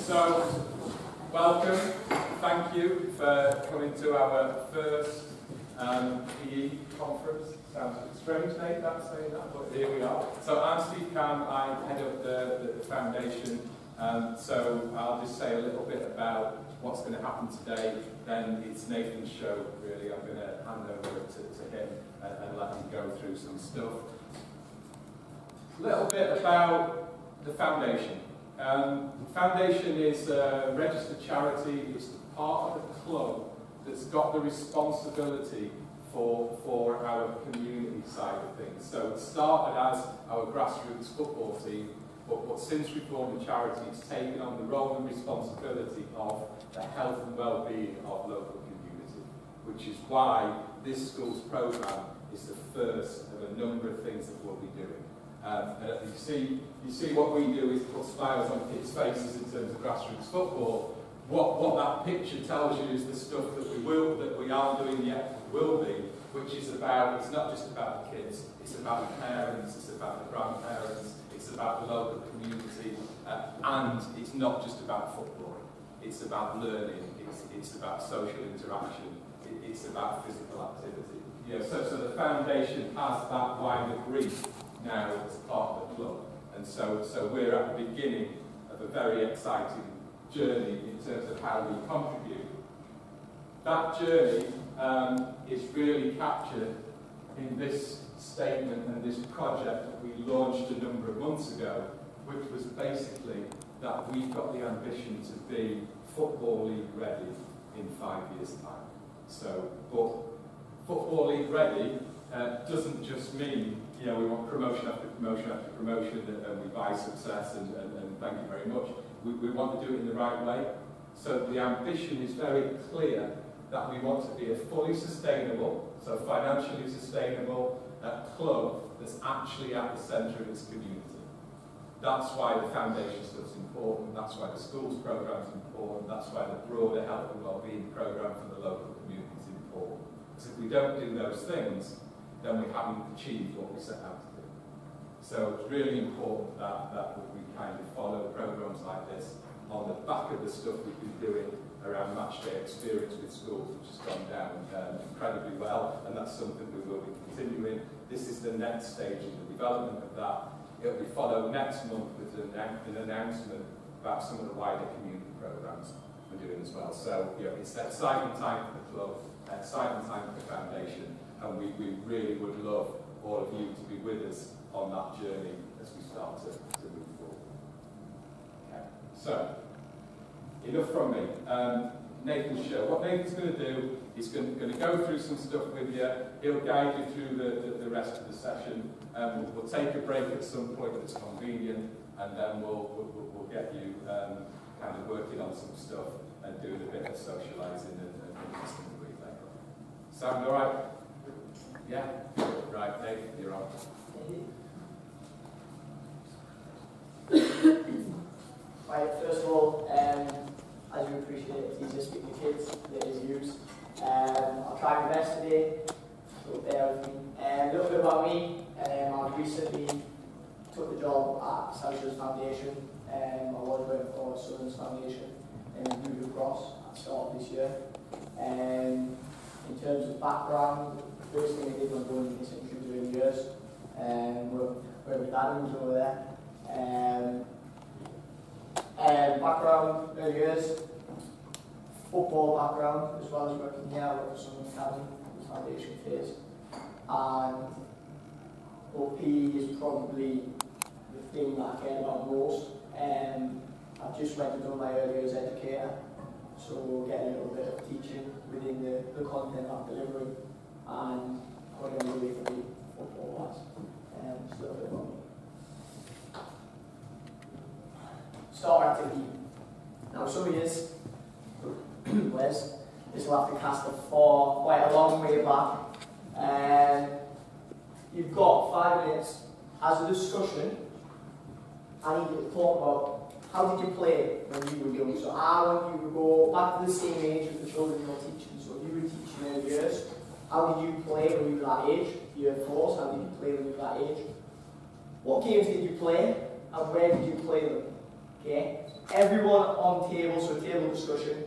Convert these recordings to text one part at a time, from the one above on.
So, welcome. Thank you for coming to our first PE conference. Sounds a bit strange, Nate, saying that, but here we are. So I'm Steve Camm, I head up the foundation. So I'll just say a little bit about what's going to happen today. Then it's Nathan's show, really. I'm going to hand over to him and let him go through some stuff. A little bit about the foundation. Foundation is a registered charity. It's part of the club that's got the responsibility for our community side of things. So it started as our grassroots football team, but since we formed the charity, it's taken on the role and responsibility of the health and well-being of local community, which is why this school's programme is the first of a number of things that we'll be doing. And you see what we do is put smiles on kids' faces in terms of grassroots football. What that picture tells you is the stuff that we aren't doing yet, will be, which is about, it's not just about the kids, it's about the parents, it's about the grandparents, it's about the local community, and it's not just about football. It's about learning, it's about social interaction, it's about physical activity. You know, so the foundation has that wider brief now as part of the club, and so we're at the beginning of a very exciting journey in terms of how we contribute. That journey is really captured in this statement and this project that we launched a number of months ago, which was basically that we've got the ambition to be Football League ready in 5 years' time. So, but Football League ready doesn't just mean, you know, we want promotion after promotion after promotion and we buy success and thank you very much. We want to do it in the right way. So the ambition is very clear that we want to be a fully sustainable, so financially sustainable club that's actually at the centre of its community. That's why the foundation stuff's important, that's why the schools programme is important, that's why the broader health and wellbeing programme for the local community is important. Because if we don't do those things, then we haven't achieved what we set out to do. So it's really important that we kind of follow programmes like this on the back of the stuff we've been doing around match day experience with schools, which has gone down incredibly well, and that's something we will be continuing. This is the next stage of the development of that. It'll be followed next month with an announcement about some of the wider community programmes we're doing as well. So you know, it's an exciting time for the club, exciting time for the foundation, and we really would love all of you to be with us on that journey as we start to move forward. Okay. So, enough from me. Nathan's show. What Nathan's going to do is going to go through some stuff with you. He'll guide you through the rest of the session. We'll take a break at some point that's convenient, and then we'll get you kind of working on some stuff and doing a bit of socialising and interesting later. Sound all right? Yeah? Right, Dave, you're on. Right, first of all, as you appreciate it, it's easier to speak to kids than it is use. I'll try my best today, so bear with me. A little bit about me. I recently took the job at SSFC Foundation. I was working for Southern's Foundation and moved across at the start of this year. In terms of background, the first thing I did was going into this industry for 30 years. Worked with Dad, who's over there. Background, 30 years. Football background, as well as working here. I worked for Southern Academy, the foundation phase. And PE is probably the thing that I care about most. I've just went and done my early years educator, so we'll get a little bit of teaching within the content I'm delivering, and I'm going to be for me football wise. Just a little bit about me. Start activity. Now some of you, Wes, this will have to cast quite a long way back. You've got 5 minutes as a discussion. I need you to talk about how did you play when you were young. So I want you to go back to the same age as the children you're teaching. So if you were teaching early years, how did you play when you were that age? Year 4, how did you play when you were that age? What games did you play and where did you play them? Okay? Everyone on table, so table discussion,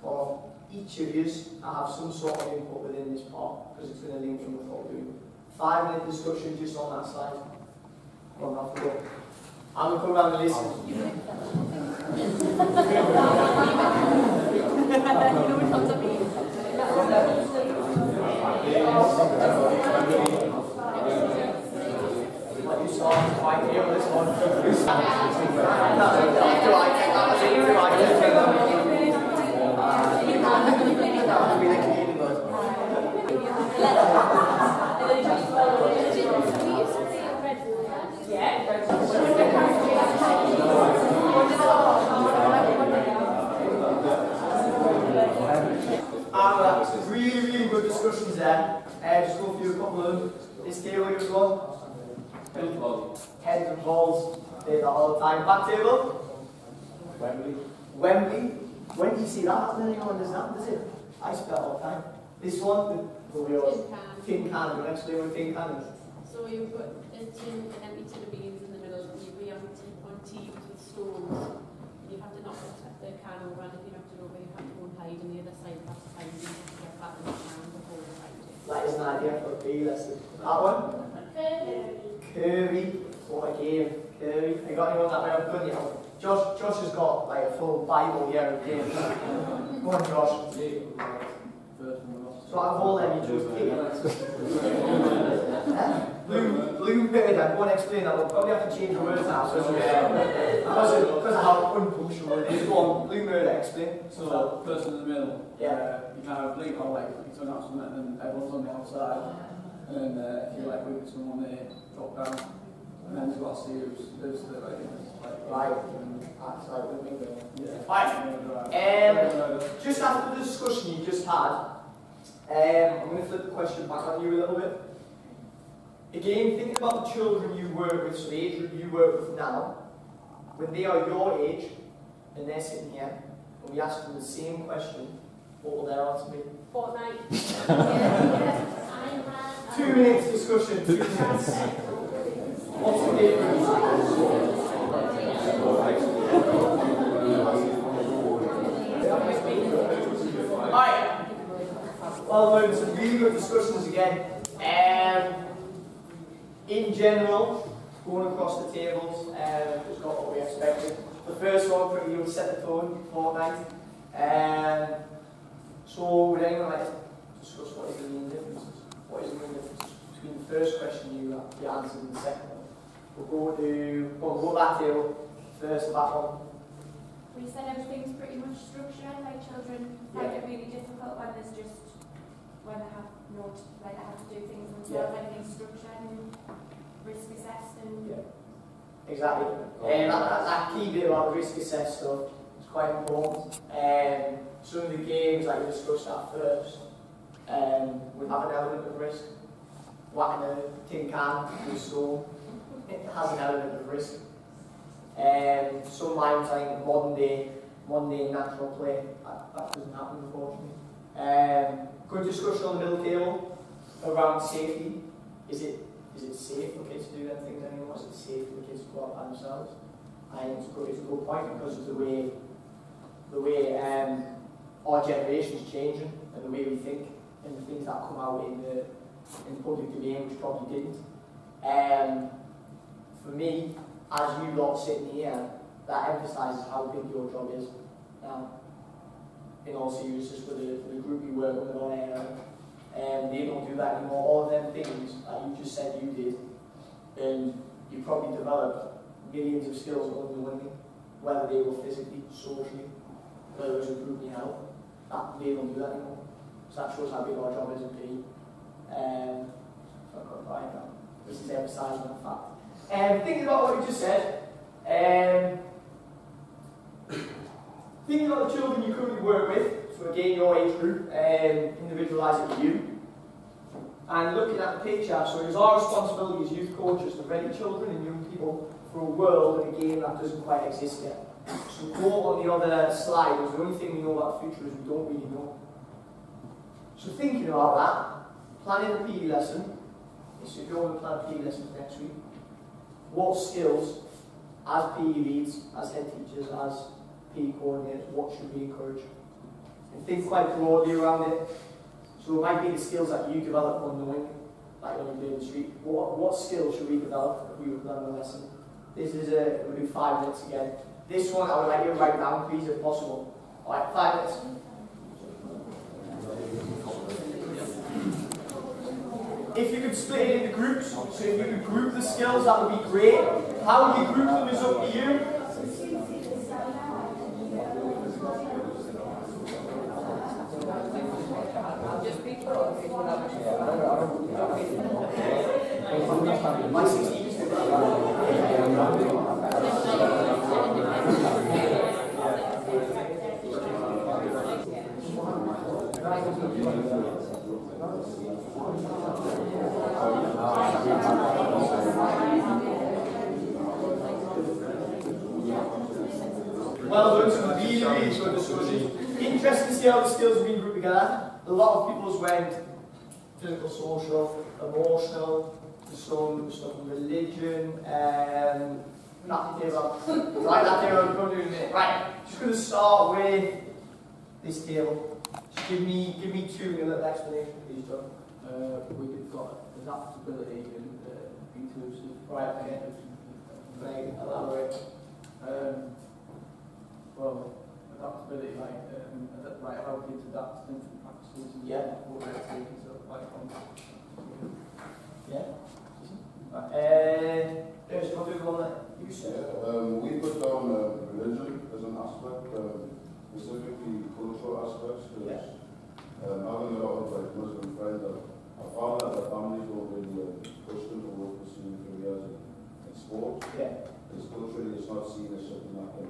for each of you to have some sort of input within this part, because it's going to link from what we're doing. 5-minute discussion just on that slide. Well, off we go. I'm going to come around and listen. You saw quite here this one. Really good discussions there. Just go through a couple of them. This table you've got. Heads and balls. They that all the time. Back table. Wembley. When do you see that happening? Anyone does that, does it? I spell all the time. This one, tin can. We'll explain what tin can is. So you put a tin and empty tin of beans in the middle, and you re on teams with stones. You have to knock the can over, and if you knock it over, you have to go and hide on the other side. That's the time you have to get back in the can before you hide it. That is an idea for a PE lesson. That one? Curry. What a game. Curry. I got anyone that way up good yet? Josh has got like a full Bible here of games. Go on, Josh. So out of all them, you chose Blue Murder, go and explain that. We'll probably have to change the words now because of how unpunctual it is. Go on, Blue Murder, explain. So, person in the middle, you kind of blink on like you turn out something and then everyone's on the outside. And if you like with someone, they drop down. And then you've got to see who's the right. That's like Blue Murder. Yeah. Just after the discussion you just had, I'm going to flip the question back on you a little bit. Again, think about the children you work with, so the age group you work with now, when they are your age, and they're sitting here, and we ask them the same question, what will their answer be? Fortnite. 2 minutes discussion, 2 minutes. What's the difference? Alright. Well, there's some really good discussions again. In general, going across the tables, it's not what we expected. The first one, pretty much set the tone, Fortnite. So, would anyone like to discuss what is the main differences? What is the main difference between the first question you answered and the second one? We'll go that table first, that one. We said everything's pretty much structured, like children find it really difficult when there's just when they have they have to do things themselves, everything's structured and risk assessed and exactly. That key bit about the risk assessed stuff is quite important. Some of the games that we discussed at first would have an element of risk. Whacking a tin can with a stone, it has an element of risk. Sometimes I think modern day natural play, that doesn't happen unfortunately. Good discussion on the middle table around safety. Is it safe for kids to do them things anymore? Is it safe for kids to go out by themselves? I think it's a good point because of the way our generation's changing and the way we think and the things that come out in the public domain which probably didn't. For me, as you lot sitting here, that emphasises how big your job is now. In all seriousness, for the group you work with on air, they don't do that anymore. All of them things that you just said you did, and you probably developed millions of skills unknowingly, whether they were physically, socially, whether it was a group you help. They don't do that anymore. So that shows how big our job is in PE. So I've got to write down. This is emphasising the fact. Thinking about what you just said, thinking about the children you currently work with, so again your age group, individualise it with you, and looking at the picture, so it is our responsibility as youth coaches to ready children and young people for a world and a game that doesn't quite exist yet. So go on the other slide, because the only thing we know about the future is we don't really know. So thinking about that, planning a PE lesson, so if you're going to plan a PE lesson for next week, what skills as PE leads, as head teachers, as PE coordinators, what should we encourage? And think quite broadly around it. So it might be the skills that you develop unknowing, like when you do in the street. What skills should we develop if we would learn the lesson? This is we'll do 5 minutes again. This one I would like you to write down, please, if possible. Alright, 5 minutes. If you could split it into groups, so if you could group the skills, that would be great. How you group them is up to you. Well done, some really good discussion. Interesting to see how the skills have been grouped together. A lot of people's went physical, social, emotional, some stuff in religion, nothing table. Right, that table, we're doing it. Right, just going to start with this table. Just give me 2 in a little explanation, please, John. We could got adaptability and inclusive. Right, okay. Right, elaborate. Well, adaptability, like how kids adapt to different practices and what they're taking, so like Yeah. There's one big one that you said. We put down religion as an aspect, specifically cultural aspects, because having a lot of like Muslim friends, I found that the families don't really push them towards pursuing careers in sport. Yeah. Because culturally it's not seen as something that can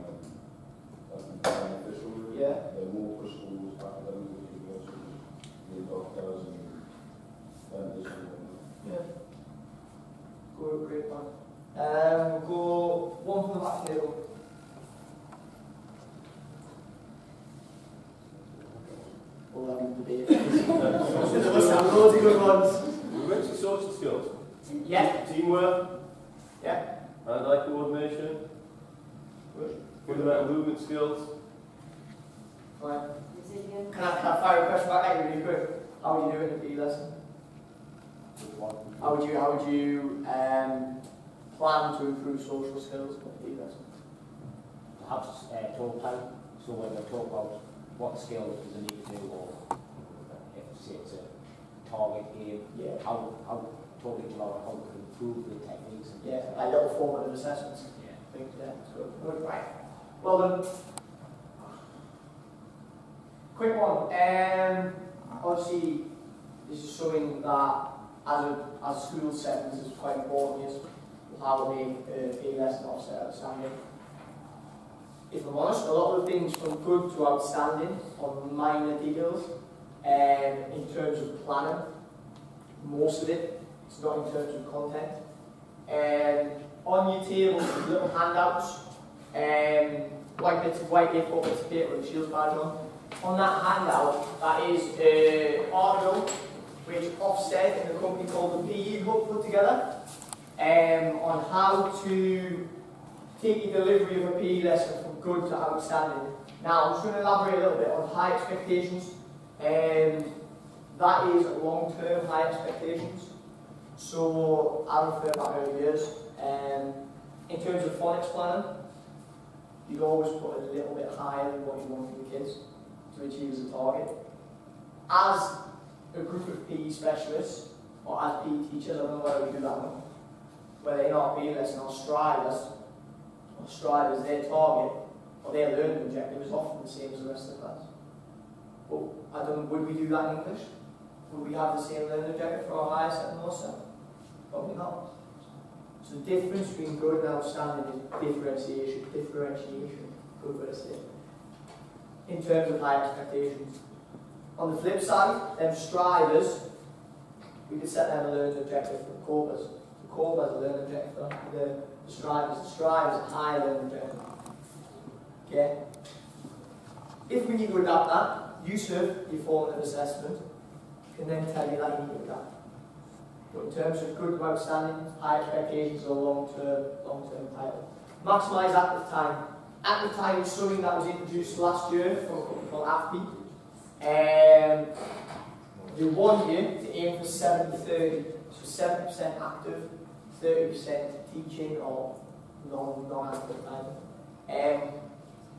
beneficial. Really. Yeah. They're more pushed towards academic careers, being doctors and dentists and whatnot. Yeah. Good, great one. Go one from the back table. We'll have a debate. There must have loads of good ones. We mentioned social skills. Yeah. Teamwork. Yeah. Hand-eye coordination. Good. Fundamental movement skills. Right. Can I fire a question back at you really quick? How would you do it in a PE lesson? How would you plan to improve social skills in a PE lesson? Perhaps talk time. So when we talk about what skills does it need to do, or if say it's a target game, how talk to each other how to improve the techniques. And a little formative assessments. Yeah. I think it's good. Good. Right. Well done. Quick one. Obviously, this is something that, as a school settings, is quite important. Is how to make a PE lesson outstanding. If I'm honest, a lot of the things from good to outstanding are minor details. In terms of planning, most of it. It's not in terms of content. On your table, there's little handouts. White bits of paper with a Shields badge on. On that handout, that is an article which Ofsted and a company called the PE Hub put together on how to take your delivery of a PE lesson from good to outstanding. Now, I'm just going to elaborate a little bit on high expectations. That is long-term high expectations. So, I refer back early years. In terms of phonics planning, you'd always put a little bit higher than what you want from the kids to achieve as a target. As a group of PE specialists, or as PE teachers, I don't know whether we do that one, whether in our PE lesson or strive as their target, or their learning objective is often the same as the rest of the class. But I don't know, would we do that in English? Would we have the same learning objective for our higher set and lower set? Probably not. So the difference between good and outstanding is differentiation, good way to say it. In terms of high expectations. On the flip side, them strivers, we could set them a learning objective for the Cobras. The Cobras a learning objective for the strivers. The strivers a higher learning objective. Okay? If we need to adapt that, USERV, your formative assessment, can then tell you that you need to adapt. But in terms of good to outstanding, high expectations are long-term title. Maximise active time. Active time is something that was introduced last year from a company called AFP. They want you to aim for 70-30, so 70% active, 30% teaching or non-active time.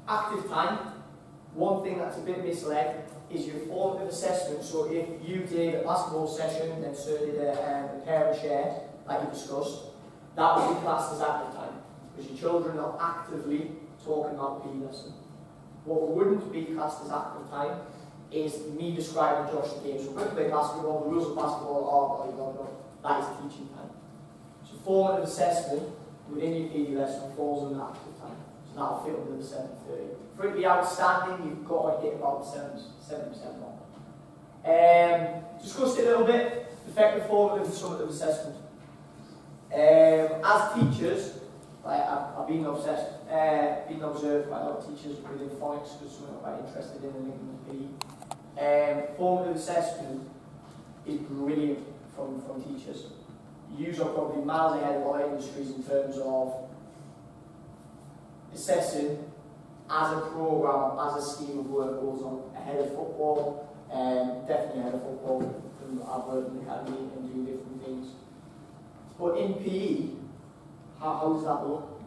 Active time, one thing that's a bit misled is your formative assessment. So if you did a basketball session, then so did a parent share, like you discussed, that would be classed as active time, because your children are actively talking about the PE lesson. What wouldn't be classed as active time is me describing Josh the game. So we're going to play basketball, the rules of basketball are blah, blah, blah. That is teaching time. So formative assessment within your PE lesson falls in active time. So that'll fit under the 70-30. For it to be outstanding, you've got to hit about 70% mark. Discussed it a little bit, effective formative and summative assessment. As teachers, I've been obsessed, been observed by a lot of teachers within phonics because some are quite interested in the link with PE. Formative assessment is brilliant from teachers. Yous are probably miles ahead of other industries in terms of assessing as a programme, as a scheme of work goes on, ahead of football, definitely ahead of football. I've worked in the academy and doing different things. But in PE, how does that look?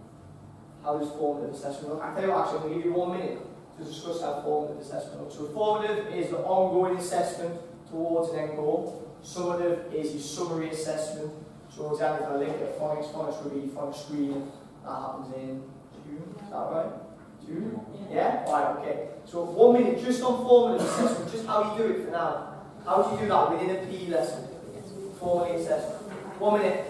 How does formative assessment look? I tell you what, actually, I'm going to give you 1 minute to discuss how formative assessment looks. So formative is the ongoing assessment towards an end goal. Summative is your summary assessment. So for example, if I link at phonics would be phonics screening. That happens in June, is that right? June? Yeah? Right, okay. So 1 minute just on formative assessment, just how you do it for now. How do you do that within a PE lesson? Formative assessment. 1 minute.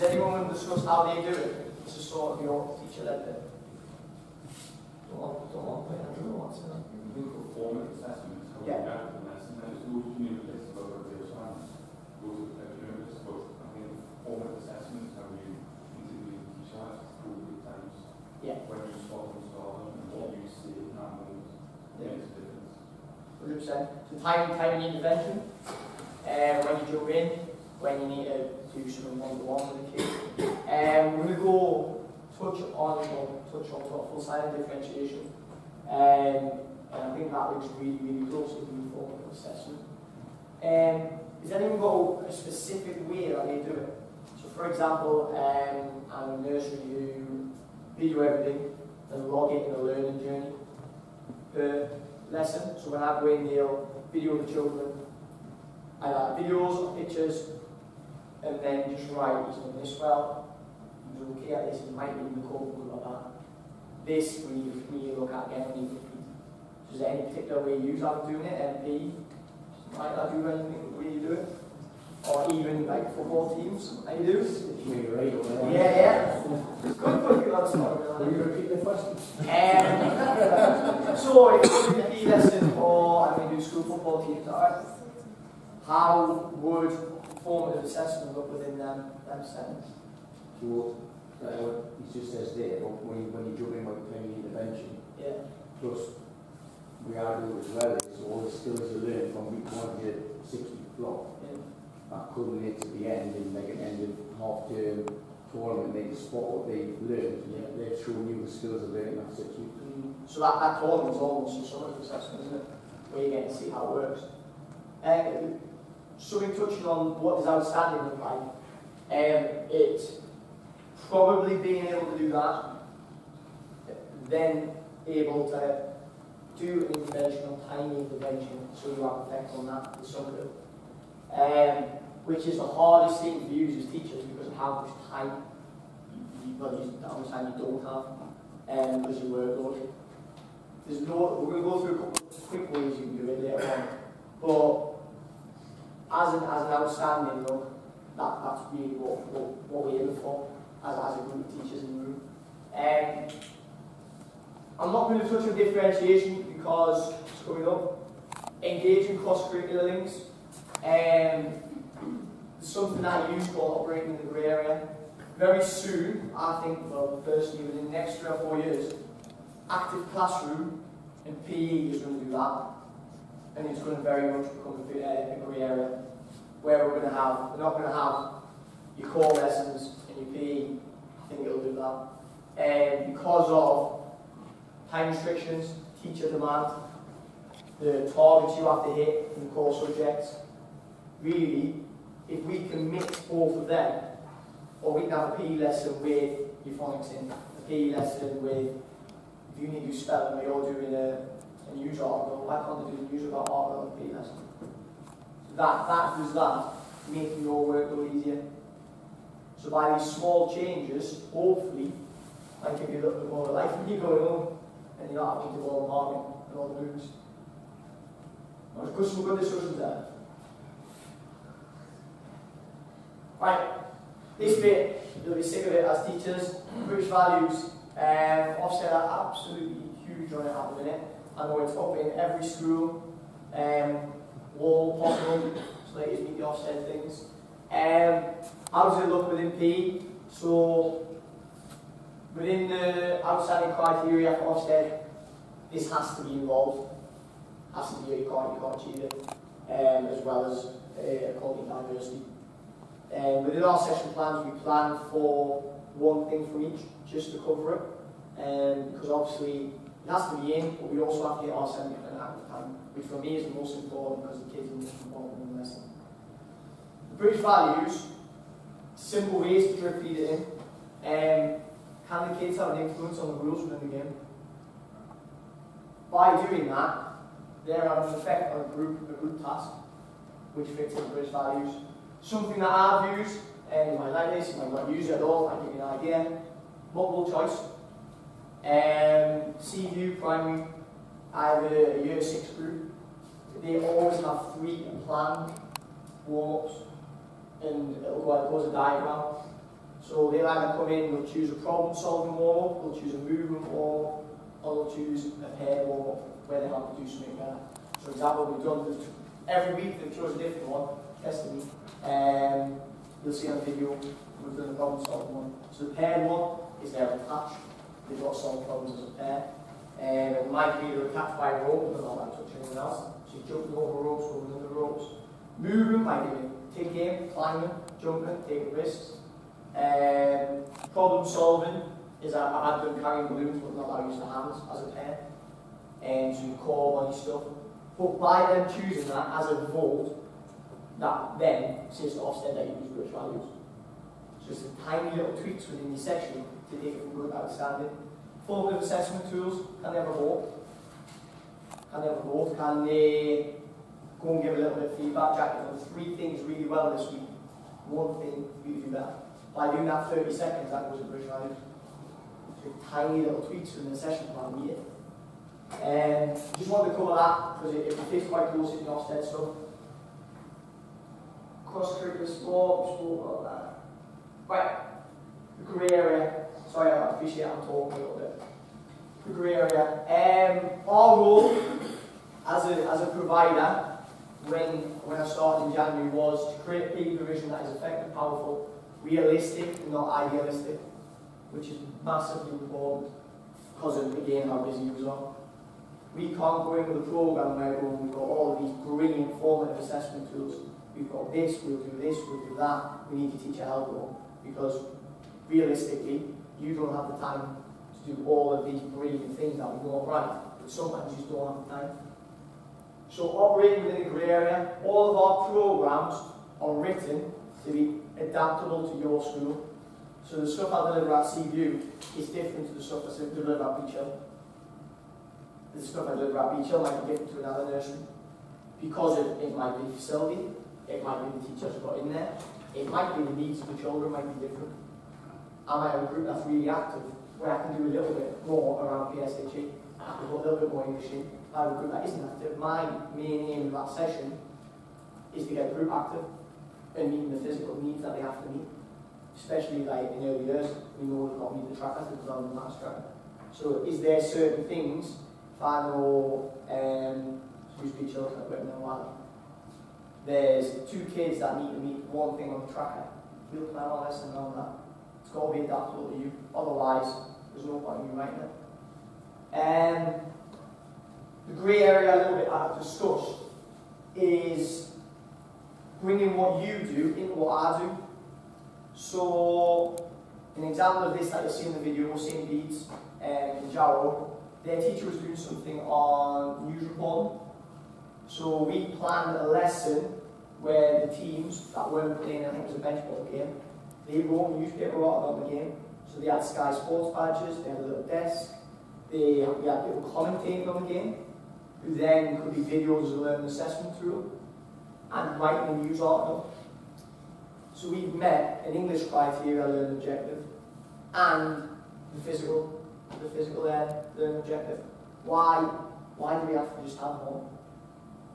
Does anyone want to discuss how they do it? This is sort of your teacher-led bit. Don't want to play Andrew, what's it? We look for formative assessments. Yeah. And it's those communities about their science. Those are the communities, but I think formative assessments how you integrate teach science through good times. Yeah. When you start and what you see in that moment makes a difference. 100%. So timing intervention. When you jump in, when you need to do something one-to-one with a kid. We're going to go touch on full silent differentiation. And I think that looks really, really close to the formative assessment. Has anyone got a specific way that they do it? So for example, I'm a nursery who video everything and log it in a learning journey per lesson. So when I go in, they'll video the children, either videos or pictures, and then just write, he's done this well, he's okay at this, he might be in the code, good like that. This we need to look at again, we need to repeat. So is there any particular way you use that doing it, MP? Might that do anything, the way you do it? Or even like football teams, how you do? Yeah. Good for you, that's not Will you repeat the question? So if you're doing a PE lesson or I'm going to do school football teams, alright? How would formative assessment look within them settings? So, it just says there, when you jump in with training intervention, Yeah. plus we are doing as well, so all the skills you learn from week 1 to 6-week block, that culminates at the end in like an end of half-term tournament, they spot what they've learned, they've shown you the skills they've learned in that 6 weeks. So that tournament's almost a summative assessment, isn't it? Where you get to see how it works. Something touching on what does outstanding look like. It's probably being able to do that, then able to do an intervention, a tiny intervention, so you have effect on that with some of it. Which is the hardest thing for you as teachers because of how much time how much time you don't have because you workload. We're going to go through a couple of quick ways you can do it later on, but as an outstanding look, that's really what we're aiming for as a group of teachers in the room. I'm not going to touch on differentiation because it's coming up. Engaging cross-curricular links. Something that I use called operating in the grey area. Very soon, I think, well, personally, within the next 3 or 4 years, active classroom and PE is going to do that. And it's going to very much become a grey area where we're not going to have your core lessons and your PE. I think it'll do that. Because of time restrictions, teacher demand, the targets you have to hit in the core subjects, really, if we can mix both of them, or we can have a PE lesson with your phonics in, a PE lesson with, if you need to do spelling, or you're doing a news article, why can't they do a news article in a PE lesson? So that does that, making your workload easier. So by these small changes, hopefully, might give you a little bit more life when you're going home, and you're not having to do all the marking and all the moves. There's some good discussions there. Right, this bit, you'll be sick of it as teachers. British values. Ofsted are absolutely huge on it at the minute. I know it's up in every school, all possible, so they just meet the Ofsted things. How does it look within PE? So, within the outstanding criteria for Ofsted, this has to be involved. Has to be, you can't achieve it, as well as quality diversity. Within our session plans, we plan for one thing from each, just to cover it, because obviously it has to be in, but we also have to hit our 70% active time, which for me is the most important because the kids are the most important in the lesson. The British values, simple ways to drip feed it in. Can the kids have an influence on the rules within the game? By doing that, they're having an effect on a group task, which fits in the British values. Something that I've used, you might like this, you might not use it at all, I'll give you an idea. Multiple choice. C-View primary, I have a year 6 group. They always have 3 planned warm-ups, and it'll go as a diagram. So they'll either come in, they'll choose a problem-solving warm-up, they'll choose a movement warm-up, or they'll choose a pair warm-up where they have to do something better. For example, we've done this every week, they've chosen a different one, testing me. You'll see on the video, we've done a problem-solving one. So the paired one is they're attached, they've got to solve problems as a pair. It might be they're attached by a rope, but not like touching anyone else. So you're jumping over ropes, going under ropes. Movement might be a tick game, climbing, jumping, taking risks. Problem solving is I've had them carrying balloons but not allowed to use the hands as a pair. Some core body stuff. But by them choosing that as a vote, that then says to Ofsted that you use British values. So it's the tiny little tweaks within your section to take it from good to outstanding. Formative assessment tools, can they have a vote? Can they have a vote? Can they go and give a little bit of feedback? Jack, you've done 3 things really well this week. 1 thing you do better. By doing that 30 seconds, that goes to British values. So tiny little tweaks within the session plan, meet it. Just wanted to cover that because it fits quite close in the Ofsted stuff. Cross-curricular sport, about that. Right, the grey area. Sorry, I appreciate I'm talking a little bit. The grey area. Our role as a provider when I started in January was to create a PE provision that is effective, powerful, realistic, and not idealistic, which is massively important because of, again, how busy we are. We can't go in with a program where we've got all of these brilliant formative assessment tools. We've got this, we'll do this, we'll do that. We need to teach a hell of a lot because realistically, you don't have the time to do all of these brilliant things that we want right, but sometimes you just don't have the time. So operating within the grey area, all of our programs are written to be adaptable to your school. So the stuff I deliver at CView is different to the stuff I deliver at Beach Hill. the stuff I deliver at Beach Hill might be different to another nursery. Because it might be the facility, it might be the teachers got in there, it might be the needs of the children might be different. I might have a group that's really active, where I can do a little bit more around PSHE, I can put a little bit more English in. I have a group that isn't active. My main aim of that session is to get the group active and meeting the physical needs that they have to meet. Especially like in early years, we know we've got to meet the trackers, the development mass tracker. So is there certain things, if I know, who's Beach Hill, I've worked in a while, there's 2 kids that need to meet one thing on the tracker, we'll plan our lesson around that. It's got to be adaptable to you, otherwise there's no point in you writing it. The grey area a little bit I've discussed is bringing what you do into what I do. So, an example of this that you see in the video was St. Bede's in Jarrow. Their teacher was doing something on news reporting. So we planned a lesson where the teams that weren't playing, I think it was a bench ball game, they wrote a newspaper article on the game. So they had Sky Sports badges, they had a little desk, we had people commentating on the game, who then could be videos as a learning assessment tool, and writing a news article. So we've met an English criteria learning objective and the physical learning objective. Why do we have to just have one?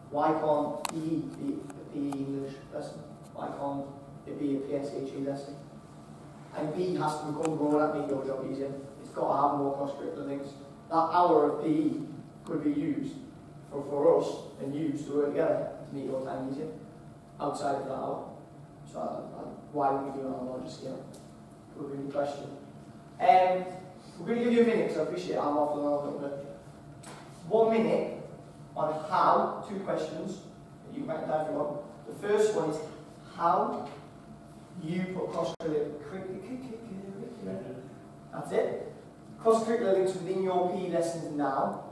Why can't PE be a PE English lesson? Why can't it be a PSHE lesson? And PE has to become grown up, make your job easier. It's got to have more cross-curricular things. That hour of PE could be used for us and used to work together to make your time easier outside of that hour. So why don't we do it on a larger scale? Would be the question. We're going to give you a minute because I appreciate I'm waffling on a little bit. 1 minute on how, 2 questions that you can write down if you want. The first one is how you put cross-curricular, that's it. Cross-curricular links within your PE lessons now.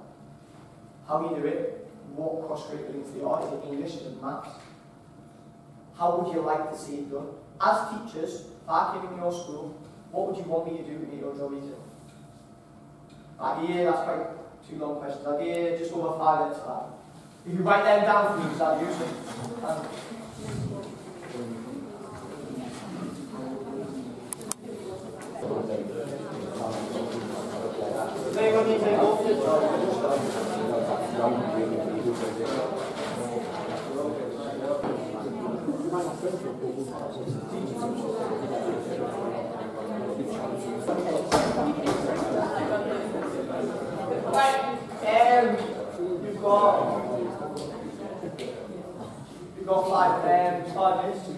How you do it, what cross-curricular links they are, is it English, is it maths? How would you like to see it done? As teachers, if I came in your school, what would you want me to do to make your job easier? That's quite 2 long questions. I'll give you just over 5 minutes for that. If you write them down for me, because I'll use them. Does anyone need to go for it? You've got 5 minutes to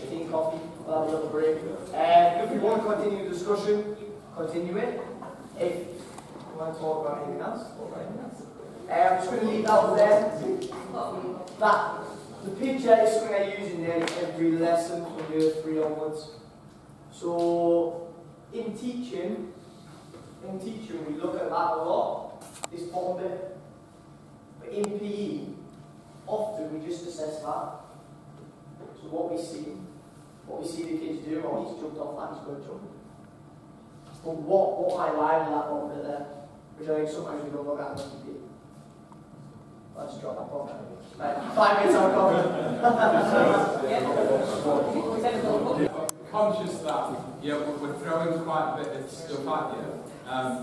tea, coffee, we'll have a little break. If you want to continue the discussion, continue it. If you want to talk about anything else, talk about anything else. I'm just going to leave that over there. The picture is something I use in nearly every lesson from year 3 onwards. So, in teaching, we look at that a lot, this bottom bit. But in PE, often we just assess that. So what we see the kids do, oh, he's jumped off that, he's going to jump. But what I lie with that bottom bit there, which I think sometimes we don't look at in PE. Let's drop that bottom. Right, 5 minutes on coffee. Conscious that, we're throwing quite a bit of stuff at you,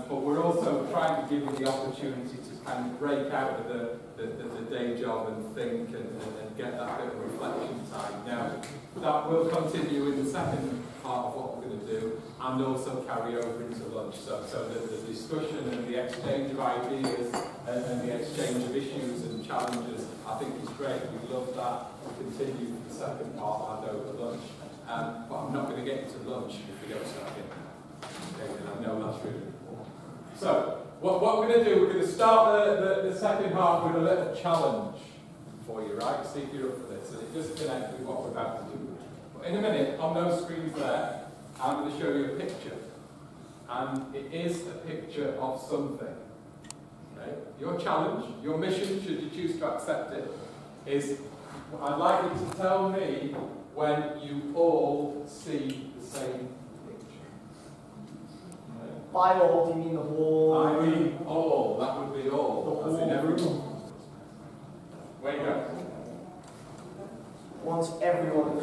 but we're also trying to give you the opportunity to kind of break out of the day job and think and get that bit of reflection time. Now, that will continue in the second part of what we're going to do, and also carry over into lunch. So the discussion and the exchange of ideas and the exchange of issues and challenges, I think is great. We love that. We'll continue the second part and over lunch. But I'm not going to get into lunch if we don't start in. Okay, and I know that's really important. So, what we're going to do, we're going to start the second half with a little challenge for you, right? See if you're up for this. And it just connects with what we're about to do. But in a minute, on those screens there, I'm going to show you a picture. And it is a picture of something. Okay? Your challenge, your mission, should you choose to accept it, is I'd like you to tell me when you all see the same picture. Okay? By all, do you mean the whole? I mean all. That would be all. As in everyone. Where you go? Once everyone.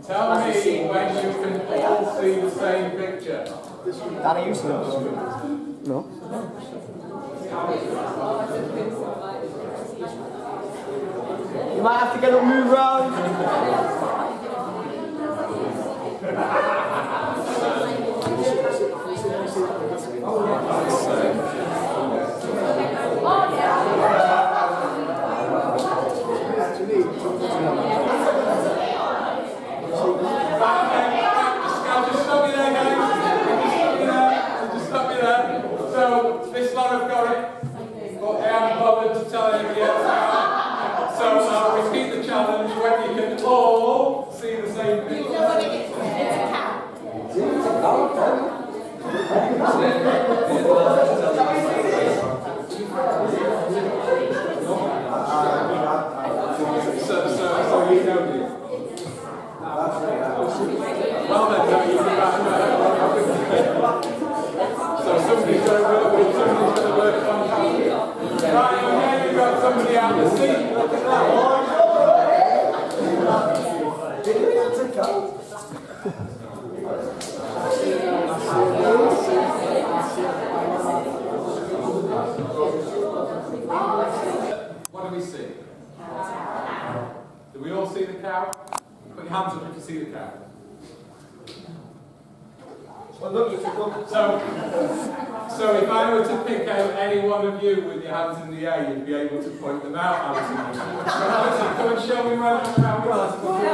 Tell me when you can all see the same picture. Danny, you see it? No. You might have to get up, move round. Just stop me there, guys. Just stop me there. So, this lot have got it, but I haven't bothered to tell anybody else about it. So, I'll repeat the challenge when you can all see the same picture. It's a cat. So you know it. Well then, don't you think about it? So somebody's going to work on that. Right, okay, you've got somebody out the seat. Look at that. What do we see? Do we all see the cow? Put your hands up if you see the cow. So if I were to pick out any one of you with your hands in the air, you'd be able to point them out, Alison. Alison, come and show me where the cow is. Come on,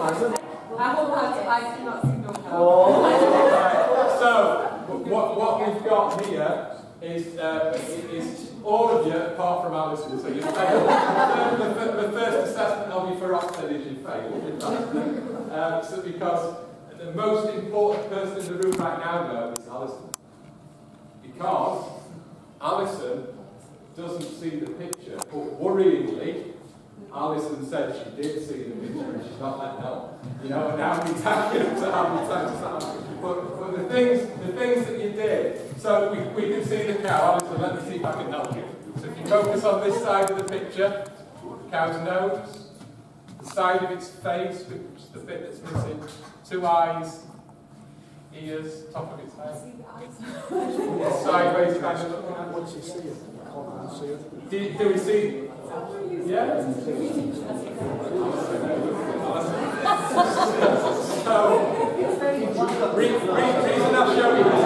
Alison. I hope I do not see no cow. So what we've got here is all of you apart from Alison, so you failed. The first assessment of you for Oxford is you failed. So because the most important person in the room right now, though, is Alison. Because Alison doesn't see the picture, but worryingly, Alison said she did see the picture and she's not letting on. You know, and how many times has that happened? But the things that you did. So we can see the cow. Alison, let me see if I can help you. So if you focus on this side of the picture, the cow's nose, the side of its face, which is the bit that's missing, 2 eyes, ears, top of its head. Sideways kind of looking at it. Do we see? Yeah? So, reason I'll show you this,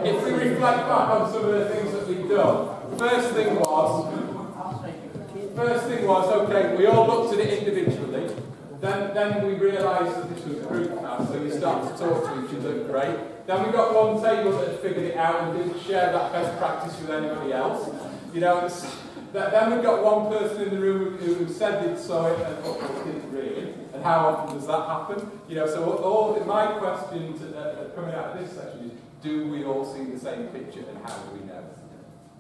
if we reflect back on some of the things that we've done, first thing was, okay, we all looked at it individually, then we realised that this was a group class, so you start to talk to each other, great. Then we got one table that had figured it out and didn't share that best practice with anybody else. You know, then we've got one person in the room who said they saw it and didn't really. And how often does that happen? You know, so my question coming out of this session is, do we all see the same picture and how do we know?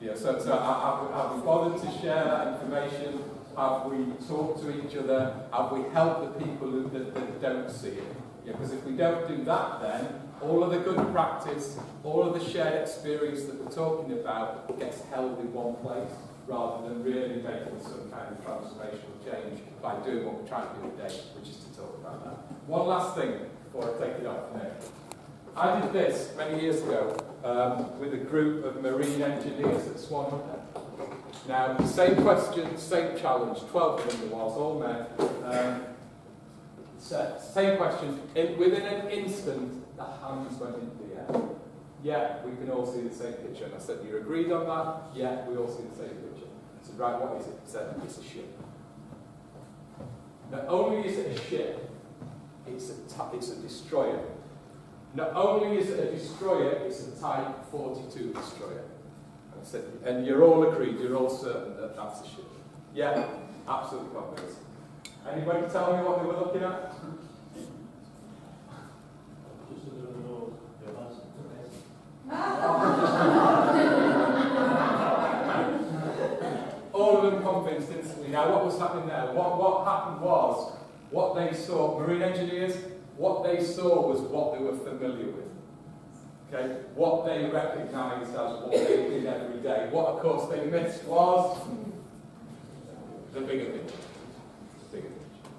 You know, so have we bothered to share that information? Have we talked to each other? Have we helped the people that don't see it? Because if we don't do that, then all of the good practice, all of the shared experience that we're talking about gets held in one place, rather than really making some kind of transformational change by doing what we're trying to do today, which is to talk about that. One last thing before I take it off now. I did this many years ago with a group of marine engineers at Swan. Now, same question, same challenge, 12 of them there was, all men. Same question, within an instant, the hands went into the air. Yeah, we can all see the same picture. And I said, you agreed on that? Yeah, we all see the same picture. I said, right, what is it? He said, it's a ship. Not only is it a ship, it's a destroyer. Not only is it a destroyer, it's a Type 42 destroyer. And I said, and you're all agreed, you're all certain that that's a ship. Yeah, absolutely confident. Anybody tell me what they were looking at? All of them convinced instantly. Now, what was happening there? What happened was What they saw, marine engineers, what they saw was what they were familiar with. Okay? What they recognised as what they did every day. What, of course, they missed was the bigger picture. The bigger picture.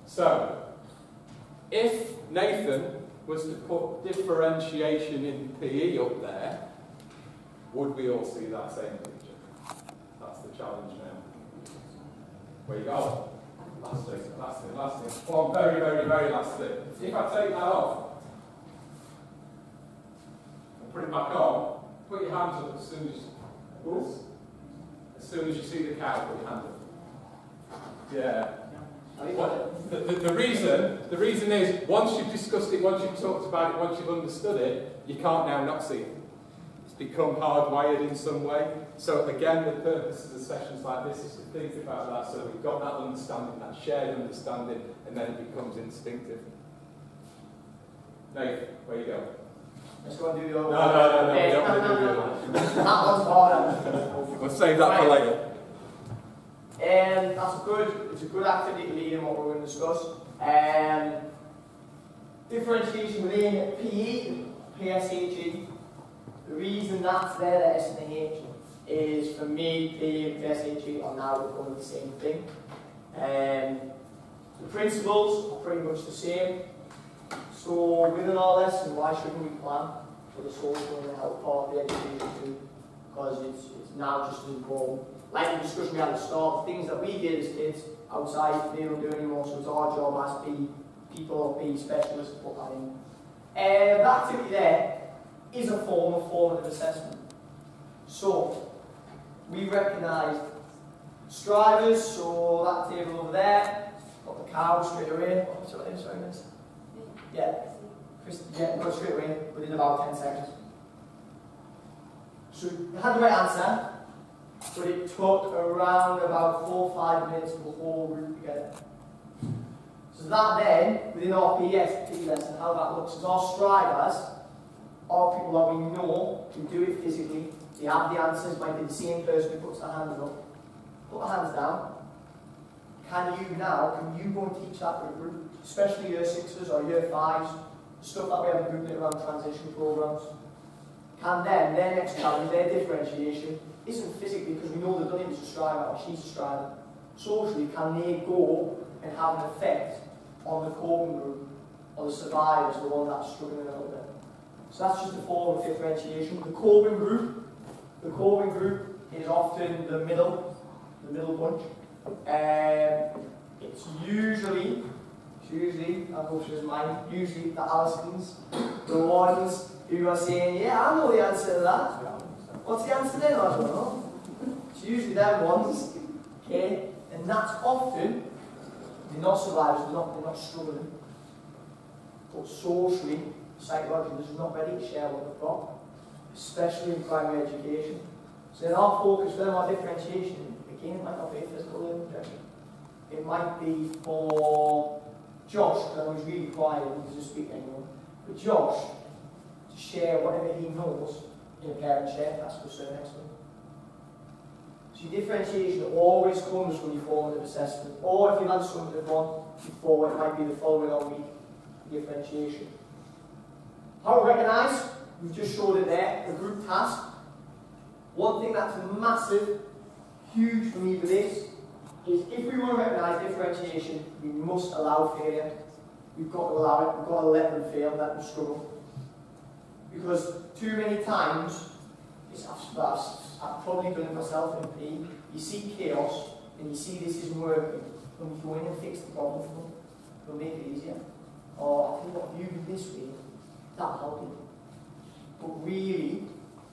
So, if Nathan was to put differentiation in PE up there, would we all see that same picture? That's the challenge now. Where you go? Last thing, last thing, last thing. One very, very, very last thing. If I take that off and put it back on, put your hands up as soon as you see the cow, put your hand up. Yeah. The reason is, once you've discussed it, once you've talked about it, once you've understood it, you can't now not see it. It's become hardwired in some way. So again, the purpose of the sessions like this is to think about that, so we've got that understanding, that shared understanding, and then it becomes instinctive. Nate, where you go? Let's go and do the other No, we don't want to do the other one. That one's harder. We'll save that for later. It's a good activity to lead in what we're going to discuss. Differentiation within PE, PSHE. The reason that's there, the S and the H, is for me, PE and PSHE are now becoming the same thing. The principles are pretty much the same. So within our lesson, why shouldn't we plan for the social and the health part of the education too? Because it's now just as important. Like the discussion we had at the start, the things that we did as kids outside, they don't do anymore, so it's our job as PE people or PE specialists to put that in. The activity there is a form of formative assessment. So, we recognised strivers, so that table over there, got the cow straight away. What's your name, sorry, miss? Yeah, got straight away within about 10 seconds. So, you had the right answer, but it took around about 4 or 5 minutes for the whole group to get it. So that then, within our PE lesson, how that looks is our strivers are people that we know can do it physically. They have the answers, might be the same person who puts their hands up. Put their hands down. Can you go and teach that to a group, especially year 6s or year 5s, stuff that we have in group around transition programs. Can then, their next challenge, their differentiation, isn't physically because we know they've done it as a striver or she's a striver. Socially, can they go and have an effect on the coping group or the survivors, the one that's struggling a little bit? So that's just a form of differentiation. The coping group is often the middle bunch. It's usually, I'll go through his mind, usually the Allisons, the ones who are saying, yeah, I know the answer to that. What's the answer then? I don't know. It's usually them ones, okay? And that's often, they're not survivors, they're not struggling. But socially, psychologically, they're not ready to share what they've got, especially in primary education. So then our focus, then our differentiation, again, it might not be physical learning. It might be for Josh, because I was really quiet and he doesn't speak anymore, but Josh to share whatever he knows in a parent share, that's for certain next one. So your differentiation always comes from your formative assessment, or if you've had summative one before, it might be the following on week differentiation. How to recognise, we've just showed it there, the group task. One thing that's massive, huge for me with this, is if we want to recognise differentiation, we must allow failure. We've got to allow it, we've got to let them fail, let them struggle. Because too many times, I've probably done it myself in PE, you see chaos, and you see this isn't working, when you go in and fix the problem for them, it'll make it easier. Or, I think what you do this way, that'll help you. But really,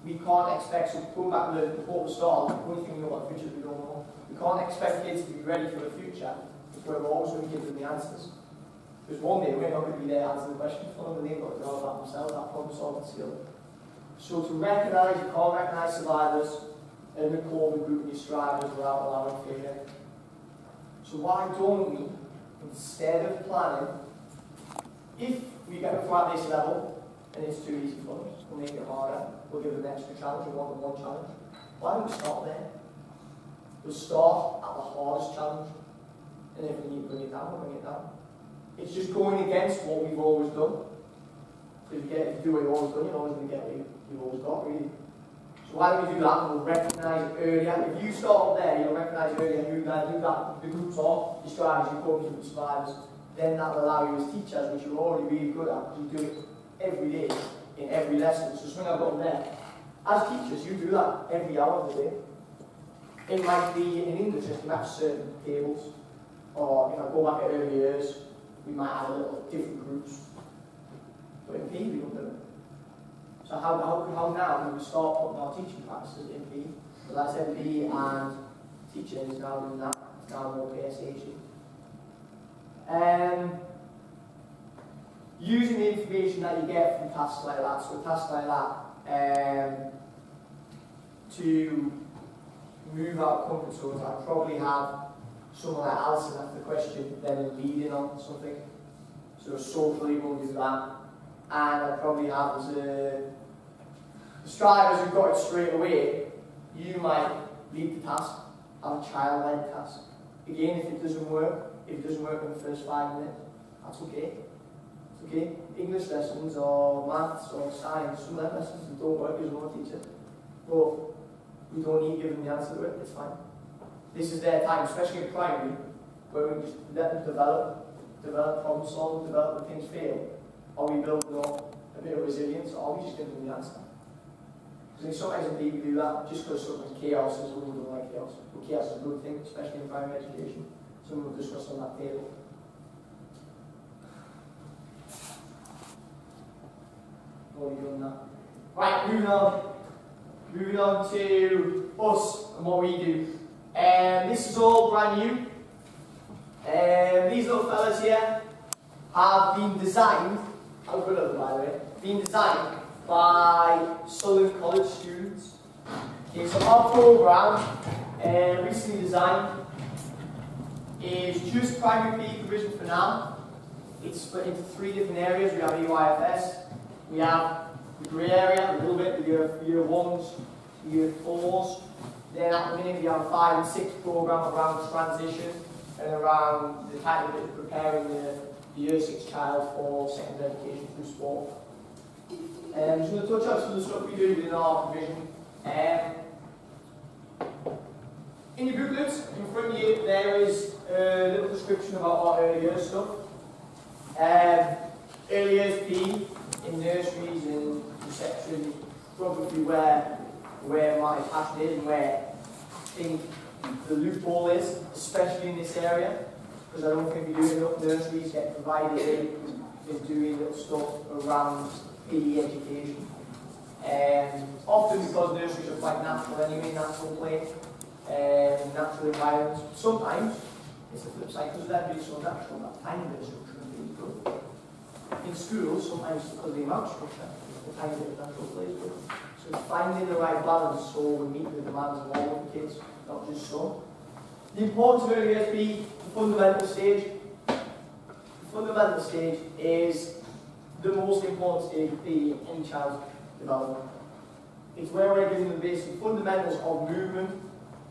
we can't expect, so going back to the before the start, the only thing we know about the future is we don't know. We can't expect kids to be ready for the future if we're always going to give them the answers. Because one day we're not going to be there answering the question for them, and they've got to know about themselves, that problem solving skill. So to recognise, you can't recognise survivors and record the group of your strivers without allowing failure. So why don't we, instead of planning, if we get them at this level and it's too easy for them, we'll make it harder, we'll give them an extra challenge or one challenge. Why don't we start there? We'll start at the hardest challenge, and if we need to bring it down, we'll bring it down. It's just going against what we've always done. If you do what you've always done, you're always going to get what you've always got, really. So why don't we do that? We'll recognise it earlier. If you start up there, you'll recognise it earlier, and you guys do that, the groups are, your strivers, your coaches, your survivors, then that will allow you as teachers, which you're already really good at, because you do it every day, in every lesson. So something I've got there. As teachers, you do that every hour of the day. It might be in English, if you have certain tables, or if I go back at early years, we might have a little different groups. But in PE, we don't do it. So how now can we start putting our teaching practices in PE? So that's PE and teaching is now doing that. It's now more PSHE. Using the information that you get from tasks like that, so tasks like that, to move out of comfort zones, I'd probably have someone like Alison after the question, then leading on something. So socially we'll do that. And I'd probably have as the strivers who've got it straight away, you might lead the task, have a child-led task. Again, if it doesn't work in the first 5 minutes, that's okay. It's okay. English lessons or maths or science, some of them lessons don't work as well teacher. But we don't need to give them the answer to it, it's fine. This is their time, especially in primary, where we just let them develop problem solving, develop when things fail. Are we building up a bit of resilience, or are we just giving them the answer? Because sometimes in people do that just because something's chaos, and someone don't like chaos. But chaos is a good thing, especially in primary education. Someone will discuss on that table. Already done that. Right, moving on. Moving on to us and what we do. This is all brand new. These little fellas here have been designed, how good are they by the way, been designed by Southern College students. Okay, so our program, recently designed, is just primary PE provision for now. It's split into 3 different areas. We have EYFS, we have the grey area, a little bit with your year 1s, year 4s. Then at the minute we have a 5 and 6 program around transition and around the type of it preparing the year 6 child for secondary education through sport. Just going to touch on some of the stuff we do within our provision. In your booklets, in front of you, there is a little description about our early years stuff. Early years PE in nurseries and reception, probably where my passion is and where I think the loophole is, especially in this area, because I don't think we do enough nurseries get provided in doing little stuff around PE education. Often because nurseries are quite natural anyway, natural play, natural environments. Sometimes it's the flip side, because they're being so natural, that tiny bit of structure is really good. In schools, sometimes because of the amount of structure, the tiny bit of natural play is good. So finding the right balance so we meet the demands of all of the kids, not just some. The importance of early years PE, the fundamental stage. The fundamental stage is the most important stage of PE in child's development. It's where we're giving the basic fundamentals of movement.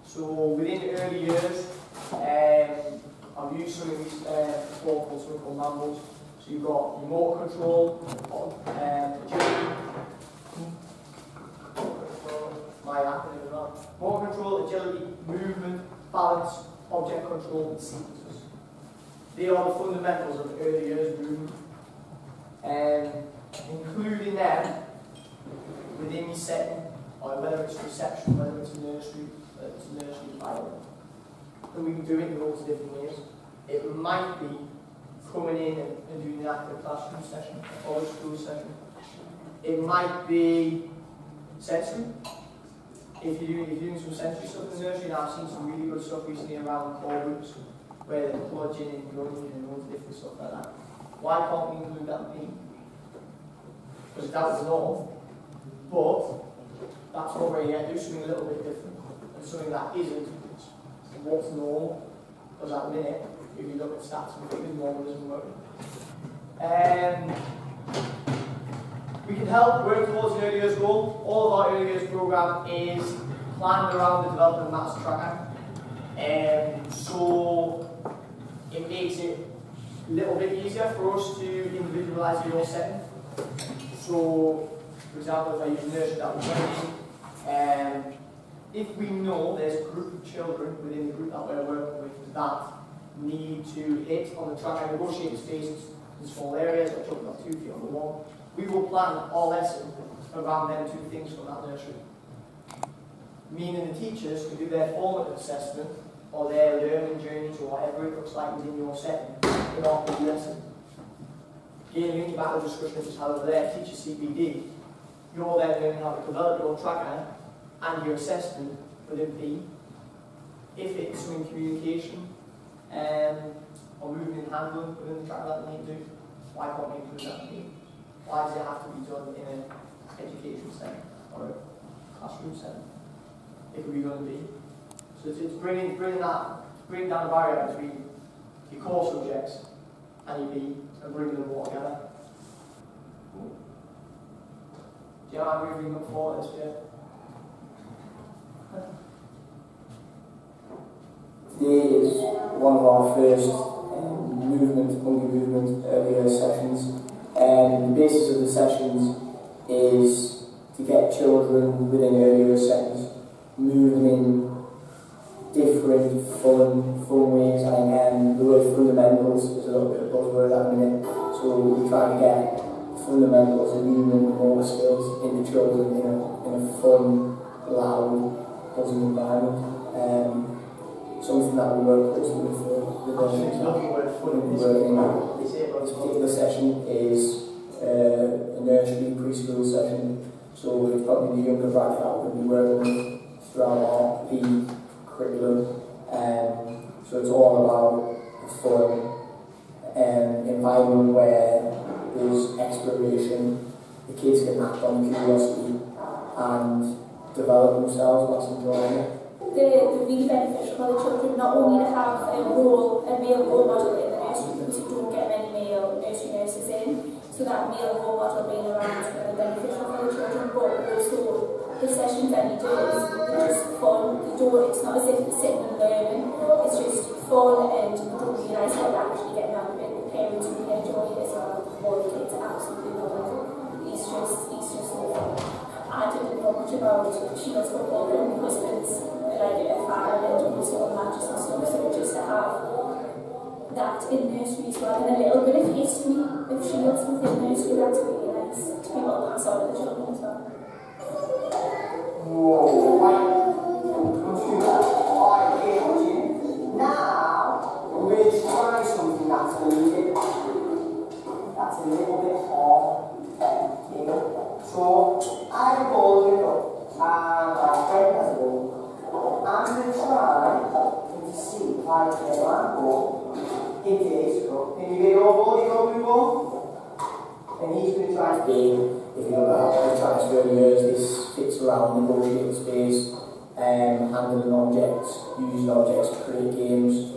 So within the early years, I've used some of these before called something called mambles. So you've got your motor control, agility, motor control, agility, movement, balance, object control, and sequences. They are the fundamentals of the early years movement. Including them within your setting, or whether it's reception, whether it's nursery, environment. And we can do it in lots of different ways. It might be coming in and doing an active classroom session, or a school session. It might be sensory. If you're doing some sensory stuff in the nursery, and I've seen some really good stuff recently around core groups, where they're plunging and growing and loads of different stuff like that. Why can't we include that in PE? Because that was normal. But that's what we're here to do, something a little bit different. And something that isn't what's normal. Because at the minute, if you look at stats and figures, normal isn't working. We can help work towards the early years goal. All of our early years program is planned around the development master tracker. So it makes it a little bit easier for us to individualise your setting. So, for example, if I use nursery that we're working, if we know there's a group of children within the group that we're working with that need to hit on the track and negotiate spaces in small areas, or talking about 2 feet on the wall, we will plan our lesson around them 2 things from that nursery. Meaning the teachers can do their formative assessment or their learning journeys or whatever it looks like within your setting in our PE lesson. Again, linking back to the discussion we just had over there, teacher CPD, you're then learning how to develop your tracker and your assessment within PE. If it's something communication or moving and handling within the tracker that they need to do, why can't we include that in PE? Why does it have to be done in an education setting or a classroom setting? It could be done in PE. So it's bringing down the barrier between your core subjects and your PE and bringing them all together. Do you know how I'm moving up forward this bit? Today is one of our first monkey movement earlier sessions. The basis of the sessions is to get children within earlier settings moving in different fun ways, and the word fundamentals is a little bit of a buzzword at the minute. So we try to get fundamentals and movement and motor skills into children in a fun, loud, buzzing environment. Something that we work closely with this particular session is a nursery preschool session, so it's probably the younger bracket that we'll be working with throughout our PE curriculum. So it's all about a fun environment where there's exploration, the kids can act on curiosity and develop themselves whilst enjoying it. They're really beneficial for the children, not only to have a male role model in the nursery, because you don't get many male nursery nurses in, so that male role model being around is really beneficial for the children, but also the sessions that you do they're just fun. It's not as if it's sitting and learning, it's just fun, and you don't realise how they're actually getting out of it. The parents really enjoy it as well. All the kids absolutely love it. He's just so fun. I didn't know much about Sheila's football, but my husband's a farm and also on matches and stuff, so just to have that in nursery as well, and a little bit of history of Sheila's within nursery, that's really nice to be able to pass on to the children as well. Now, we're going to try something that's a little bit hard. So, I have a ball in the cup, and my friend has a ball. I'm going to try to see if I can land ball into his cup. Can you get your ball? You got your ball? And he's going to try to game. If you look at how the transfer years, this fits around negotiating space, handling objects, using objects to create games.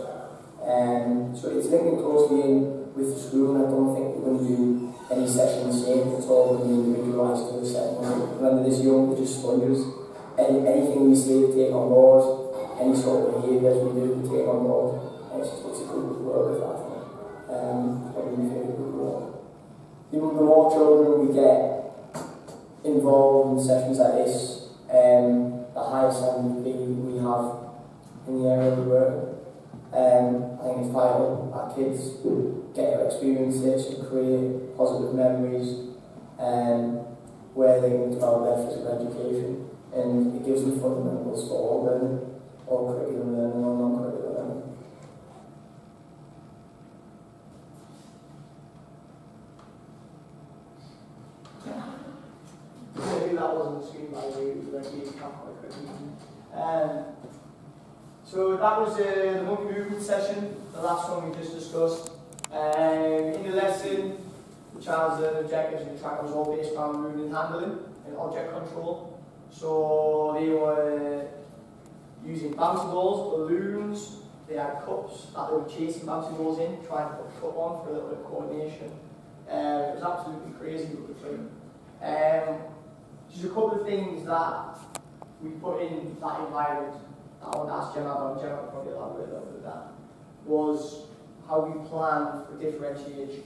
So it's linking closely in with the school, and I don't think we're going to do any session the same. It's all going to be individualised to the setting. When they're this young, they're just sponges. Anything we say to take on board, any sort of behaviours we do, we take on board. It's a good work with that. Probably my favourite good work. The more children we get involved in sessions like this, the higher standard we have in the area we work in. I think it's vital that kids get to experience this and create positive memories where they can develop their physical education. And it gives them fundamentals for all learning, all curriculum learning, all non-curriculum learning. Maybe that wasn't the screen by the way, but I can't quite quickly. So that was the monkey movement session, the last one we just discussed. In the lesson, the child's objectives and the tracker was all based around movement and handling and object control. So they were using bouncy balls, balloons, they had cups that they were chasing bouncy balls in, trying to put a cup on for a little bit of coordination. It was absolutely crazy with the thing. Just a couple of things that we put in that environment that I want to ask Gemma about, Gemma will probably elaborate a little bit of that, was how we plan for differentiation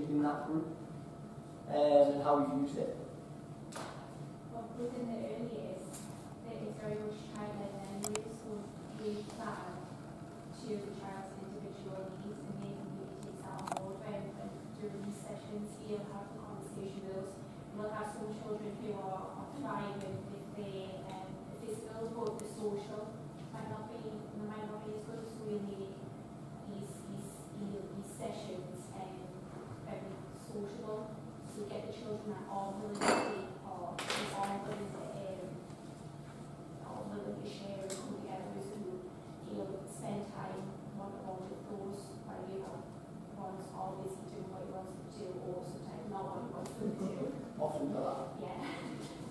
within that group, and how we've used it. Well, within the early years, it is very much child-led learning, so we plan to the child's individual needs and they can really take that on board. And during these sessions, he'll have a conversation with us. We'll have some children who are thriving with the physical, but the social might not be as good. So we need these sessions very sociable. So get the children that are willing to take part, who are willing to share and come together, who spend time one-on-one with those, while you have one's always doing what he wants to do, or sometimes not what he wants to do. Often not. Yeah.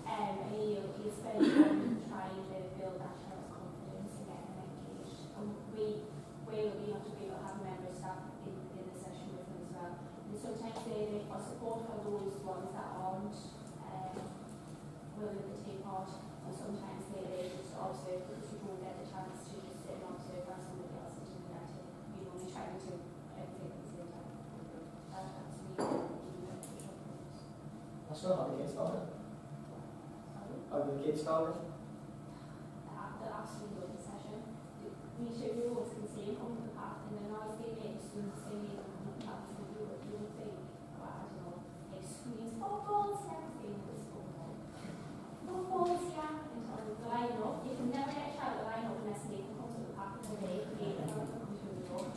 And he'll spend time trying to build that child's confidence and get them engaged. And we'll be able to have a member of staff in the session with them as well. And sometimes they for support for those ones that aren't willing to take part, and sometimes they just observe because you don't get the chance to just sit and observe while somebody else is doing that. You're only trying to do everything at the same time. That's really beneficial. That's not how the kids started. How did the kids started? The absolutely lovely session. We always can see him on the path, and then always they make students singing on the path, and you would think, oh, I don't know, like screens, footballs, everything was football. Footballs, yeah, and so the line up. You can never get a child to line up unless they can come to the path and they come through the door.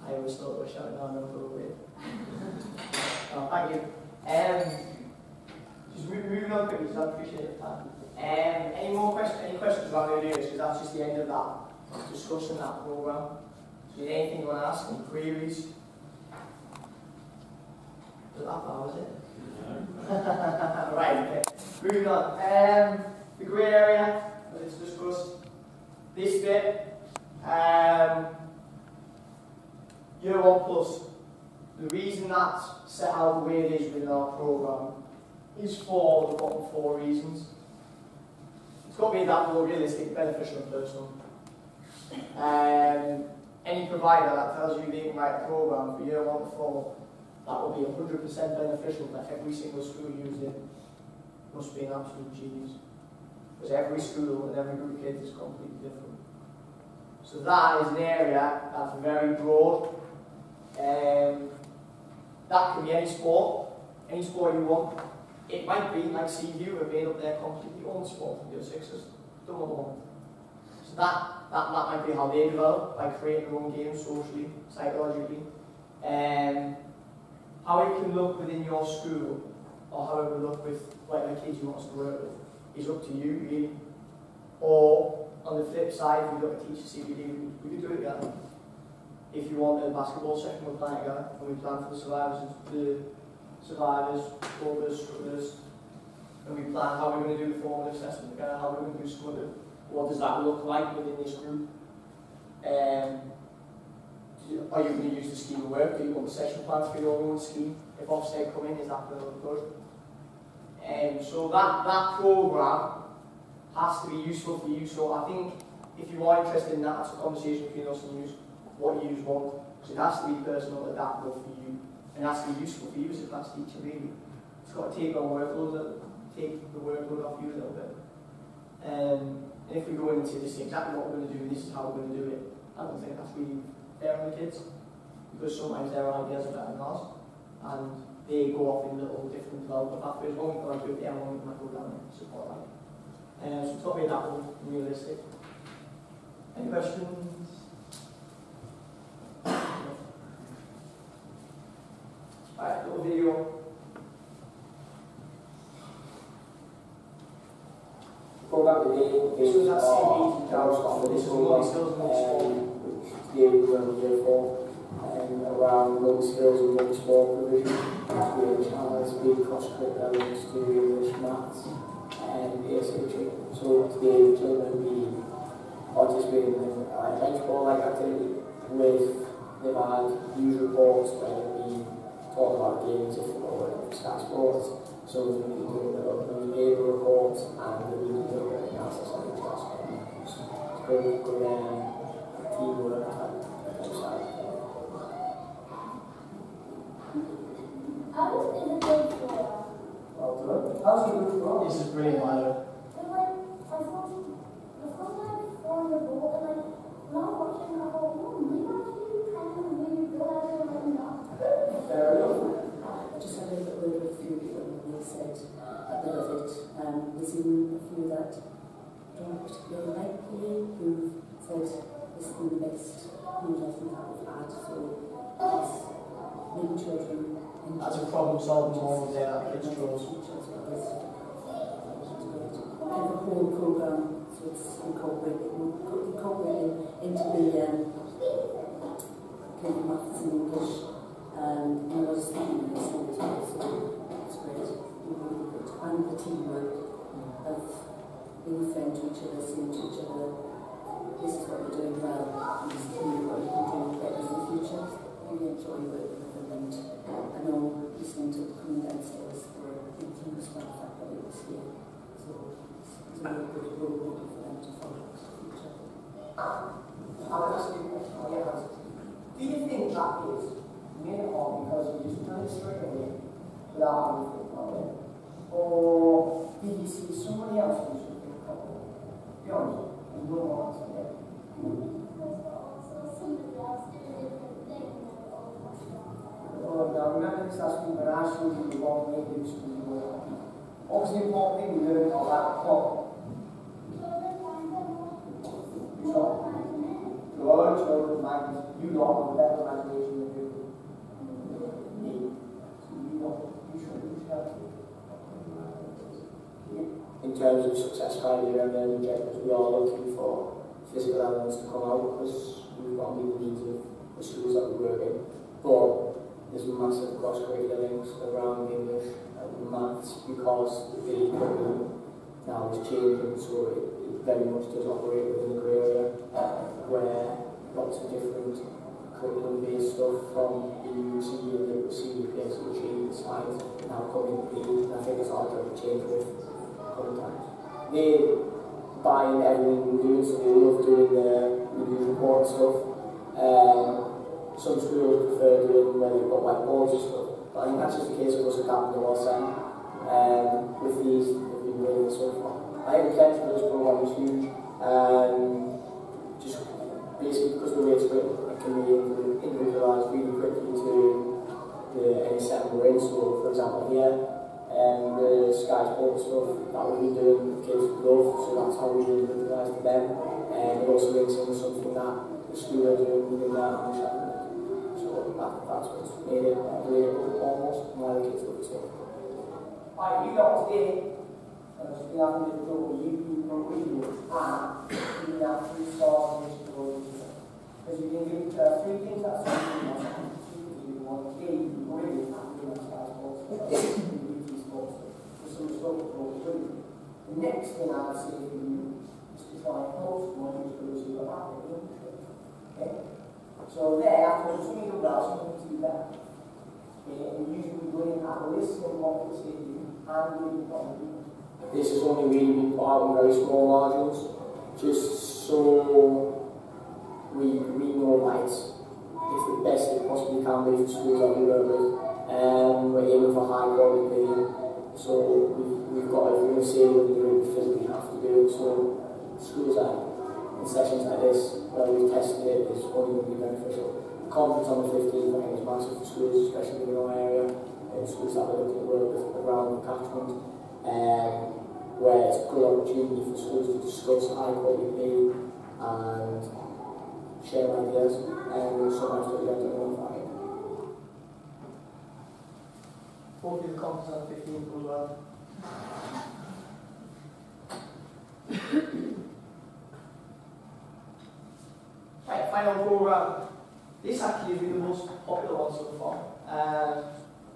I always thought we were shouting on over the way. Oh, thank you. Just moving on quickly, because I appreciate the time. Any questions about the areas? Because that's just the end of that discussion, that programme. So, anything you want to ask? Any queries? Was that far, was it? Right, okay. Moving on. The grey area, as it's discussed. This bit, Year 1 Plus. The reason that's set out the way it is within our programme is for the bottom 4 reasons. It's got to be that more realistic, beneficial and personal. Any provider that tells you they can write a programme for Year 1 to 4 that will be 100% beneficial for every single school using it must be an absolute genius. Because every school and every group of kids is completely different. So that is an area that's very broad. That can be any sport you want. It might be like CU have made up their completely own sport for Year 6s. Don't want. So that might be how they develop, by creating their own games socially, psychologically. How it can look within your school, or how it will look with whatever kids you want to work with, is up to you really. Or on the flip side, if you've got a teacher CPD, we could do it together. If you want a basketball session, we'll plan it together, and we plan for the survivors, strugglers, and we plan how we're going to do the formative assessment together, how we're going to do summative. What does that look like within this group? Are you going to use the scheme of work? Do you want the session plans for your own scheme? If Evo-Stik come in, is that going to look good? So that programme has to be useful for you. So I think if you are interested in that, it's a conversation between us and you, what you want. So it has to be personal, adaptable for you, and it has to be useful for you as a class teacher, really. It's got to take on take the workload off you a little bit. And if we go into this exactly what we're going to do, and this is how we're going to do it, I don't think that's really fair on the kids, because sometimes their ideas are better than ours, and they go off in little different development pathways. One might go down, one might go down and support that. So it's got to be adaptable, realistic. Any questions? Alright, little video. Program today is this is multi-skills which today we will Year 4 around multi-skills and multi-sport provision, which has big cross-curricular links to English, maths and ASHA. So today the children will be participating in a bench-ball-like activity with they've had news reports where they've been talking about games if they were Sky Sports. So we've been doing the behavioural reports and we've been doing the analysis on each class. So good teamwork type How's your group going? This is brilliant, by the way. I just had a little word with a few people and they said a bit of it. There's even a few that don't particularly like PE who said this is the best new lesson that we've had. So it's making children enjoy. That's a problem solving moment there that kids chose. Kind of a whole programme, so it's incorporated into the kind of maths and English. And I was thinking the same as well, so it's great, really good. And the teamwork of being a friend to each other, seeing to each other, this is what we're doing well, and this is really what we can do better in the future. Really enjoy working with them, and I know listening to them coming downstairs, they're thinking as well the fact that it was here. So it's a really good role model for them to follow in the future. I'll ask you a question. Do you think that is made it on because you just done it straight away without having to think about it? Or did you see somebody else do something about it? Be honest, there's no more answer there. Well, now remember this last week when I showed you the one way to do school work. What was the important thing we learned about that clock? Your children's minds, you don't have a better imagination than you do. In terms of success criteria and learning objectives, we are looking for physical elements to come out because we've got to meet the needs of the schools that we work in. But there's massive cross-curricular links around English and maths because the curriculum now is changing, so it very much does operate within the grey area where lots of different curriculum-based stuff from UC and literacy, PSHE, science now coming in. I think it's all going to change with coming times. They buy in everything we do, so they love doing the review report stuff. Some schools prefer doing where they've got whiteboards and stuff, but I think that's just the case of us adapting to our setting. With these, they've been brilliant so far. I think the potential for this program is huge. Just basically because the way it's written, it can be individualised really quickly to any setting we're in. So, for example, here, the Sky Sports stuff that we'll be doing, the kids love, so that's how we individualise to them. And it also links in with something that the school are doing within that and the so that's what's made it relatable almost, and why the kids love it so. Alright, you got today, just been having a little you from reading, and you have 3 stars in this story. Because you can give 3 things that's something else, you want to you really have to do Sky Sports, beauty sports, for some stuff to go through. The next thing I would say for you is to try and post modules for those who are happy. Okay? So there, after something you've got, something to do better. Okay? And usually go in and have a list of what to say to you and really problem. This has only really been put out in very small modules, just so we know that it's the best it possibly can be for schools that we work with. We're aiming for high quality pay, so we've got, if we're going to say we're doing it physically, have to do it. So schools that in sessions like this, where we've tested it, is only going to be beneficial. The conference on the 15th, I think, is massive for schools, especially in our area, schools that we're looking to work with around the catchment, where it's a good opportunity for schools to discuss high quality pay and share ideas, and sometimes to get their own value. Hopefully the conference on the 15th goes well. Right, final program. This actually has been the most popular one so far,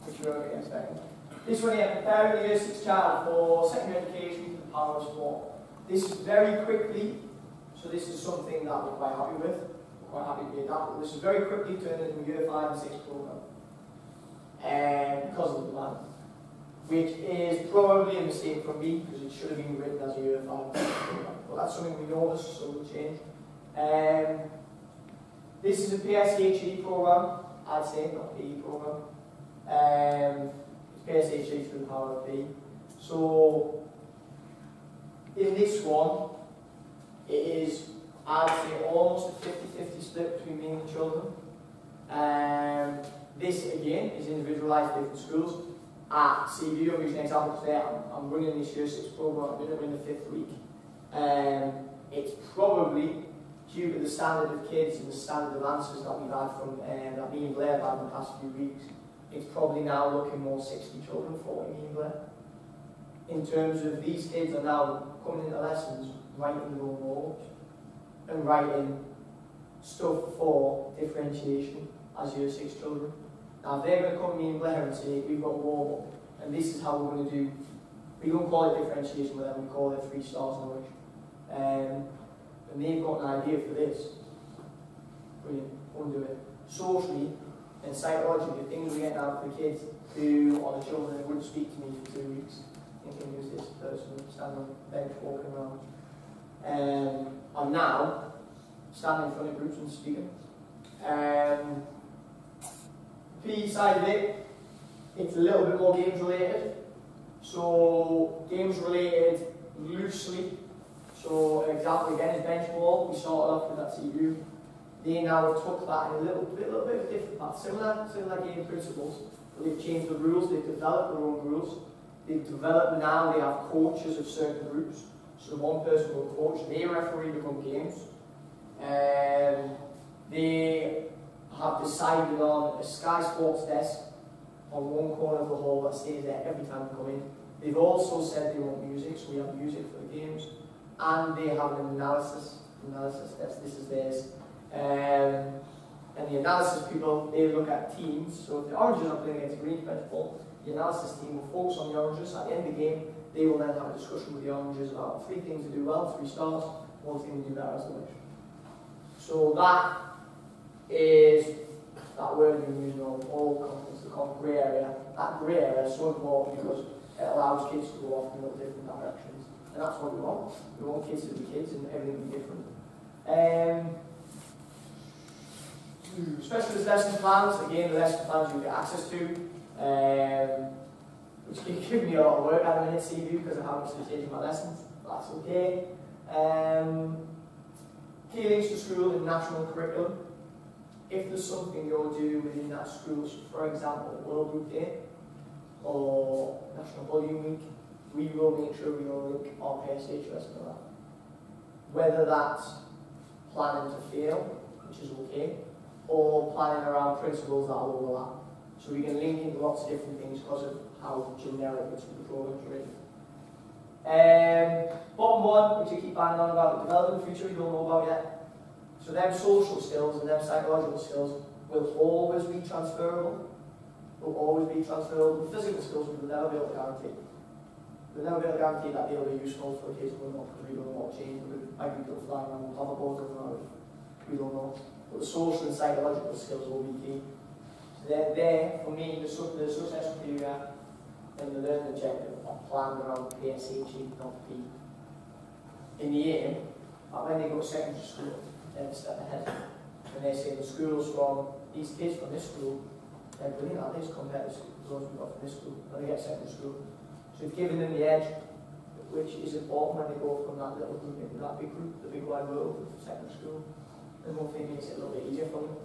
which you're okay expecting. This one here, preparing the Year 6 child for secondary education to the power of sport. This is very quickly, so this is something that we're quite happy with. We're quite happy to be adapted. This is very quickly turned into a Year 5 and 6 program. Because of the demand. Which is probably a mistake from me, because it should have been written as a Year 5 program. But that's something we noticed, so we'll change. This is a PSHE program, I'd say, not PE program. It's PSHE through the power of PE. So in this one, it is, I'd say, almost a 50-50 split between me and the children. This again is individualised for different schools. At CB, I'm using an example today. I'm running this year 6 program. I'm in the 5th week. It's probably due to the standard of kids and the standard of answers that we've had from that me and Blair have had in the past few weeks. It's probably now looking more 60 children, 40 me and Blair. In terms of these kids are now coming into lessons writing their own warm-ups and writing stuff for differentiation as year 6 children. Now, if they're going to come to me and Blair and say, we've got a warm-up, and this is how we're going to do, we don't call it differentiation with them, we call it 3 stars knowledge. And they've got an idea for this. Brilliant, go and do it. Socially and psychologically, the things we get out of the kids who are the children that wouldn't speak to me for 2 weeks, thinking who's this person standing on the bench walking around, are now standing in front of groups and speaking. PE side of it, it's a little bit more games related. So games related loosely. So an example again is bench ball. We started off with that CU. They now have took that in a little bit of a different path. Similar game principles, but they've changed the rules. They've developed their own rules. They've developed now. They have coaches of certain groups. So one person will coach. They referee the home games. They have decided on a Sky Sports desk on one corner of the hall that stays there every time we come in. They've also said they want music, so we have music for the games. And they have an analysis desk. This is theirs. And the analysis people, they look at teams. So if the Oranges are playing against Green bench ball, the analysis team will focus on the Oranges. At the end of the game, they will then have a discussion with the Oranges about 3 things to do well, 3 stars, 1 thing to do better as the wish. So that is that word you're using on all conference, the grey area. That grey area is so important because it allows kids to go off in little different directions. And that's what we want. We want kids to be kids and everything to be different. Specialist lesson plans, again the lesson plans you get access to, which can give me a lot of work at the minute, CV, because of how much they're taking my lessons. That's okay. Key links to school and national curriculum. If there's something you're doing within that school, so for example, World Group Day or National Bullying Week, we will make sure we will link our PSHS to that. Whether that's planning to fail, which is okay, or planning around principles that will overlap. So we can link into lots of different things because of how generic it's the programs are written. Bottom one, which I keep banging on about, the development future, you don't know about yet. So them social skills and them psychological skills will always be transferable. Will always be transferable. The physical skills we will never be able to guarantee. We'll never be able to guarantee that they'll be useful for kids who are not, because we don't know what change. Might be people flying around with hoverboards or whatever. We don't know. But the social and psychological skills will be key. So they're there, for me, the success criteria and the learning objective are planned around PSHE, not P. In the aim, when they go to secondary school, they're a step ahead. And they say the schools from these kids from this school, they're brilliant at this compared to those we've got from this school, when they get secondary school. So it's giving them the edge, which is important when they go from that little group into that big group, the big wide world of secondary school. And hopefully it makes it a little bit easier for them.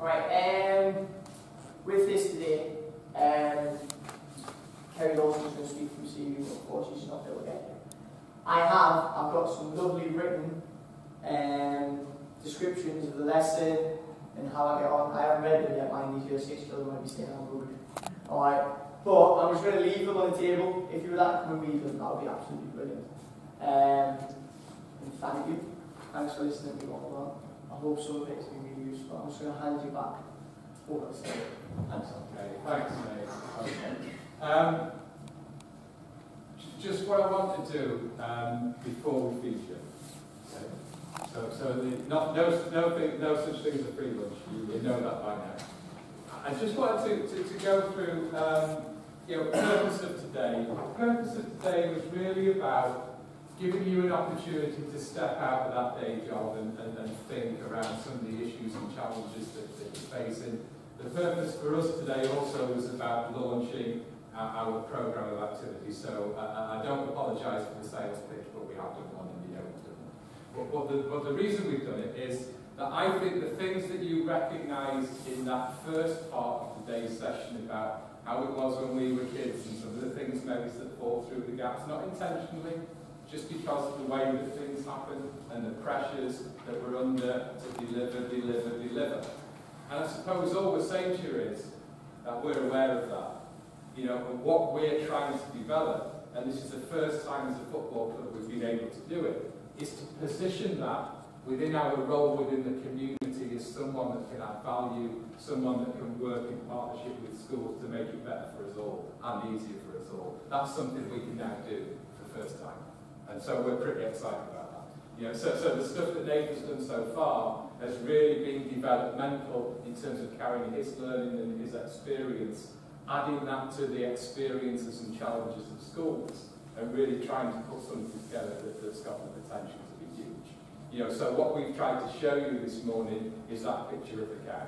Alright, with this today, Kerry Dawson's going to speak from CU, of course, she's not able to get here. I've got some lovely written descriptions of the lesson and how I get on. I haven't read them yet, mind these year 6 children might be saying I'm rude. Alright, but I'm just going to leave them on the table. If you would like to come and read them, that would be absolutely brilliant. And thank you. Thanks for listening to me all that. I hope some of it's been really useful. I'm just going to hand you back over to Sarah. Thanks. Okay, thanks, mate. Okay. Just what I want to do before we feature. No such thing as a free lunch. You know that by now. I just wanted to go through the purpose of today. The purpose of today was really about giving you an opportunity to step out of that day job and think around some of the issues and challenges that you're facing, The purpose for us today also was about launching our programme of activities. So I don't apologise for the sales pitch, but we have done one and you know we've done it. But the reason we've done it is that I think the things that you recognised in that first part of today's session about how it was when we were kids and some of the things maybe that fall through the gaps, not intentionally, just because of the way that things happen and the pressures that we're under to deliver. And I suppose all we're saying to you is that we're aware of that. You know, and what we're trying to develop, and this is the first time as a football club we've been able to do it, is to position that within our role within the community as someone that can add value, someone that can work in partnership with schools to make it better for us all and easier for us all. That's something we can now do for the first time. And so we're pretty excited about that. You know, so the stuff that Nathan's done so far has really been developmental in terms of carrying his learning and his experience, adding that to the experiences and challenges of schools, and really trying to put something together that's got the potential to be huge. You know, so what we've tried to show you this morning is that picture of the cow,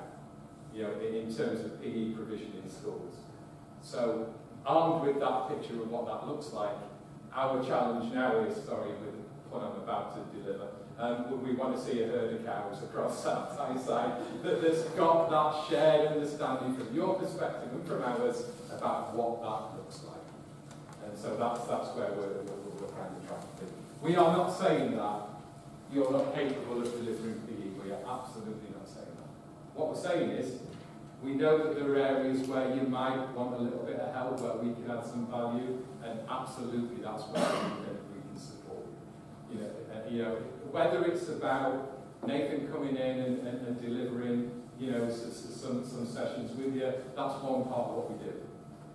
you know, in terms of PE provision in schools. So armed with that picture of what that looks like, our challenge now is, sorry, with what I'm about to deliver, we want to see a herd of cows across South Tyneside that's got that shared understanding from your perspective and from ours about what that looks like. And so that's where we're kind of trying to be. We are not saying that you're not capable of delivering PE. We are absolutely not saying that. What we're saying is, we know that there are areas where you might want a little bit of help, where we can add some value, and absolutely that's where we can support you. You know, whether it's about Nathan coming in and delivering, you know, some sessions with you, that's one part of what we do.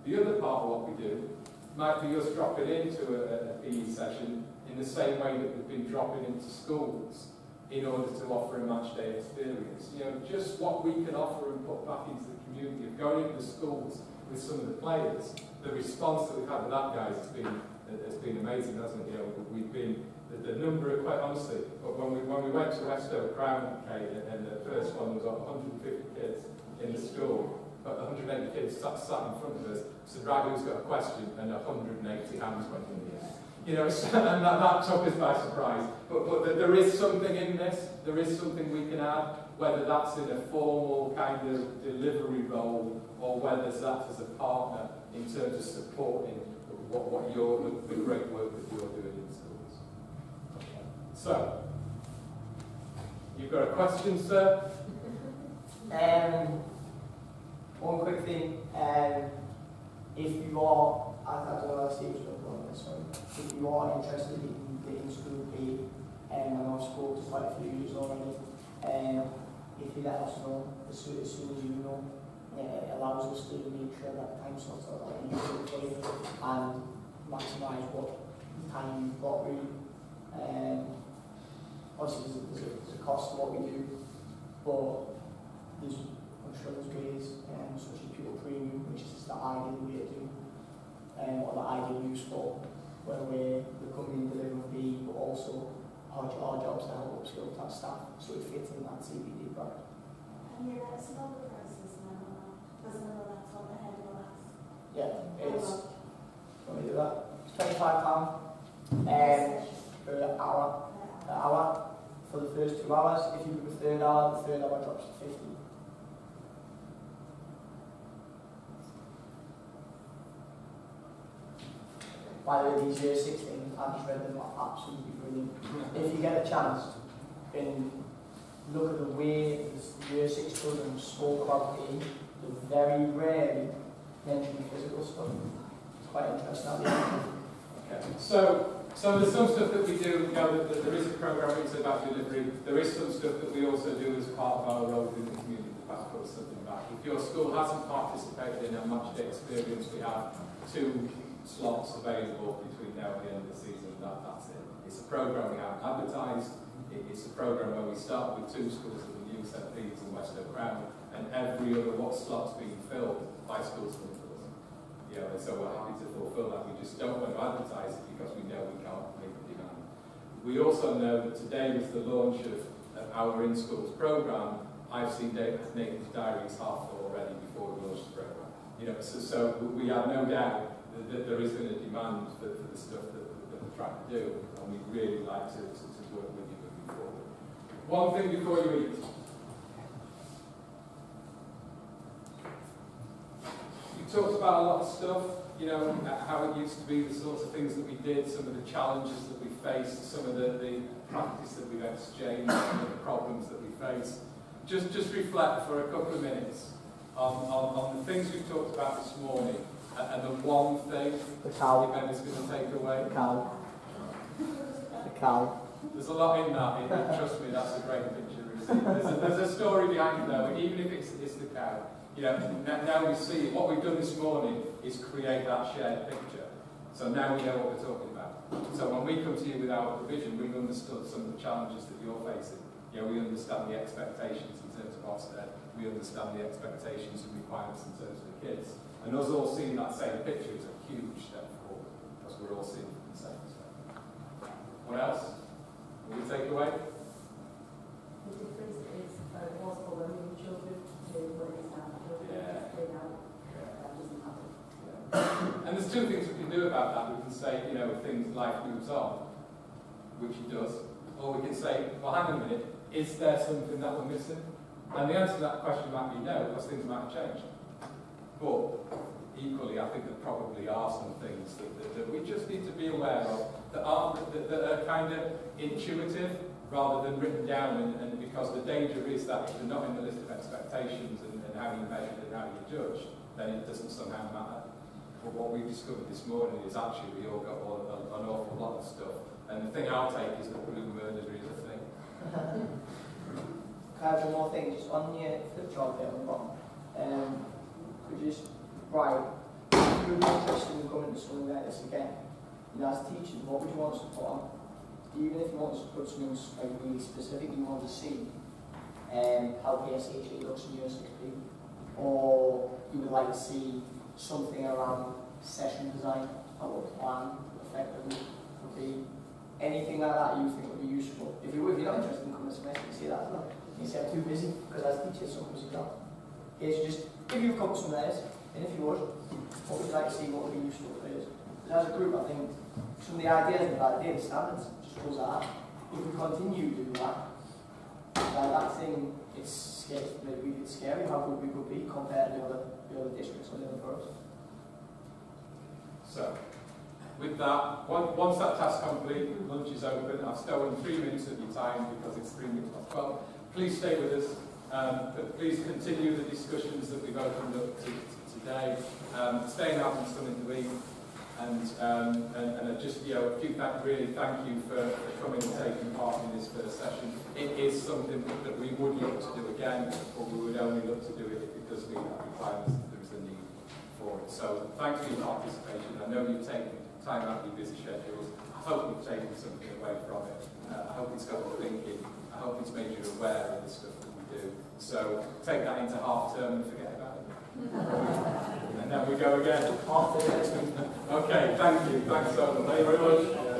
The other part of what we do might be us dropping into a PE session in the same way that we've been dropping into schools in order to offer a match day experience. You know, just what we can offer and put back into the community, of going into the schools with some of the players. The response that we've had with that, guys, has been amazing, hasn't it? You know, we've been, the number of, quite honestly, when we went to Westover Crown, Kate, and the first one was 150 kids in the school, 180 kids sat in front of us, said, right, who's got a question? And 180 hands went in the air. You know, and that took us by surprise. But there is something in this, there is something we can add, whether that's in a formal kind of delivery role, or whether that's as a partner in terms of supporting what the great work that you're doing in schools. Okay. So, you've got a question, sir? One quick thing, if you are, I don't know if Steve's going to go on this one, if you are interested in getting school PE, and I've spoken to quite a few years already, if you let us know as soon as you know, it allows us to make sure that time slots are useful for you and maximise what time you've got really. Obviously there's a cost to what we do, but I'm sure there's ways, such as pure premium, which is the ideal way to do, or the ideal use for, where we're coming in delivering PE, but also our jobs to help upskill that staff, so it fits in that CPD product. And you let us know the prices now, doesn't know that's on the head of us. Yeah, it's, let me do that. It's £25 per hour for the first 2 hours. If you do the third hour drops to 50. By the way, these year 6 things, I've just read them, are absolutely brilliant. If you get a chance, and look at the way the year 6 children spoke about PE, they very rarely mention physical stuff. It's quite interesting. Okay. So there's some stuff that we do, you know, that there is a programme it's about delivery. There is some stuff that we also do as part of our role in the community to put something back. If your school hasn't participated in our match day experience, we have 2 slots available between now and the end of the season. That's it. It's a programme we haven't advertised. It's a programme where we start with 2 schools in the new St. Peter's and Westover Crown, and every other slot's being filled by schools coming to us. Yeah, and so we're happy to fulfil that. We just don't want to advertise it because we know we can't make the demand. We also know that today was the launch of our in-schools programme, I've seen Nathan's diaries half full already before we launched the programme. You know, so we have no doubt that there is going to demand for the stuff that we're trying to do, and we'd really like to work with you moving forward. One thing before you eat. We talked about a lot of stuff, you know, how it used to be, the sorts of things that we did, some of the challenges that we faced, some of the practice that we've exchanged, some of the problems that we face. Just reflect for a couple of minutes on the things we've talked about this morning, and the one thing the cow is going to take away. The cow. There's a lot in that. Trust me, that's a great picture. There's a story behind it though, even if it's the cow. You know, now we see what we've done this morning is create that shared picture. So now we know what we're talking about. So when we come to you with our provision, we've understood some of the challenges that you're facing. You know, we understand the expectations in terms of Ofsted. We understand the expectations and requirements in terms of the kids. And us all seeing that same picture is a huge step forward, because we're all seeing the same stuff. What else? Will we take away? The difference is it was for when we were children to what it is now. Yeah. That doesn't happen. Yeah. And there's two things we can do about that. We can say, you know, things life moves on, which it does. Or we can say, well, hang on a minute, is there something that we're missing? And the answer to that question might be no, because things might have changed. But equally, I think there probably are some things that we just need to be aware of that are kind of intuitive rather than written down, and because the danger is that if they're not in the list of expectations and how you measure and how you judge, then it doesn't somehow matter. But what we've discovered this morning is actually we all got an awful lot of stuff. And the thing I'll take is that blue murder is a thing. Can I have one more thing, just on your flip chart there on the bottom? Could you just write, if you would be interested in coming to something like this again, you know, as teachers, what would you want us to put on? Even if you want us to put something like really specific, you want to see how PSHE looks in year 6B, or you would like to see something around session design, how a plan effectively would be. Anything like that you think would be useful. If you're not interested in coming to semester, you see that as well. You say I'm too busy, because as teachers sometimes you don't. Okay, so just if you've come to some of this, and if you would, what would you like to see, what would be useful for us? Because as a group, I think some of the ideas and the data standards just goes out. If we continue to do that, that thing, it's scary how good we could be compared to the other districts or the other boroughs. So, with that, once that task's complete, lunch is open. I've stolen 3 minutes of your time because it's 3 minutes past 12. Please stay with us, but please continue the discussions that we've opened up today. Stay out and something to eat, and I just, you know, really thank you for coming and taking part in this first session. It is something that we would look to do again, but we would only look to do it because we have requirements that there is a need for it. So thanks for your participation. I know you've taken time out of your busy schedules. I hope you've taken something away from it. I hope it's got you thinking. I hope it's made you aware of the stuff that we do. So take that into half term and forget about it. And then we go again. Okay, thank you. Thanks so much. Thank you very much.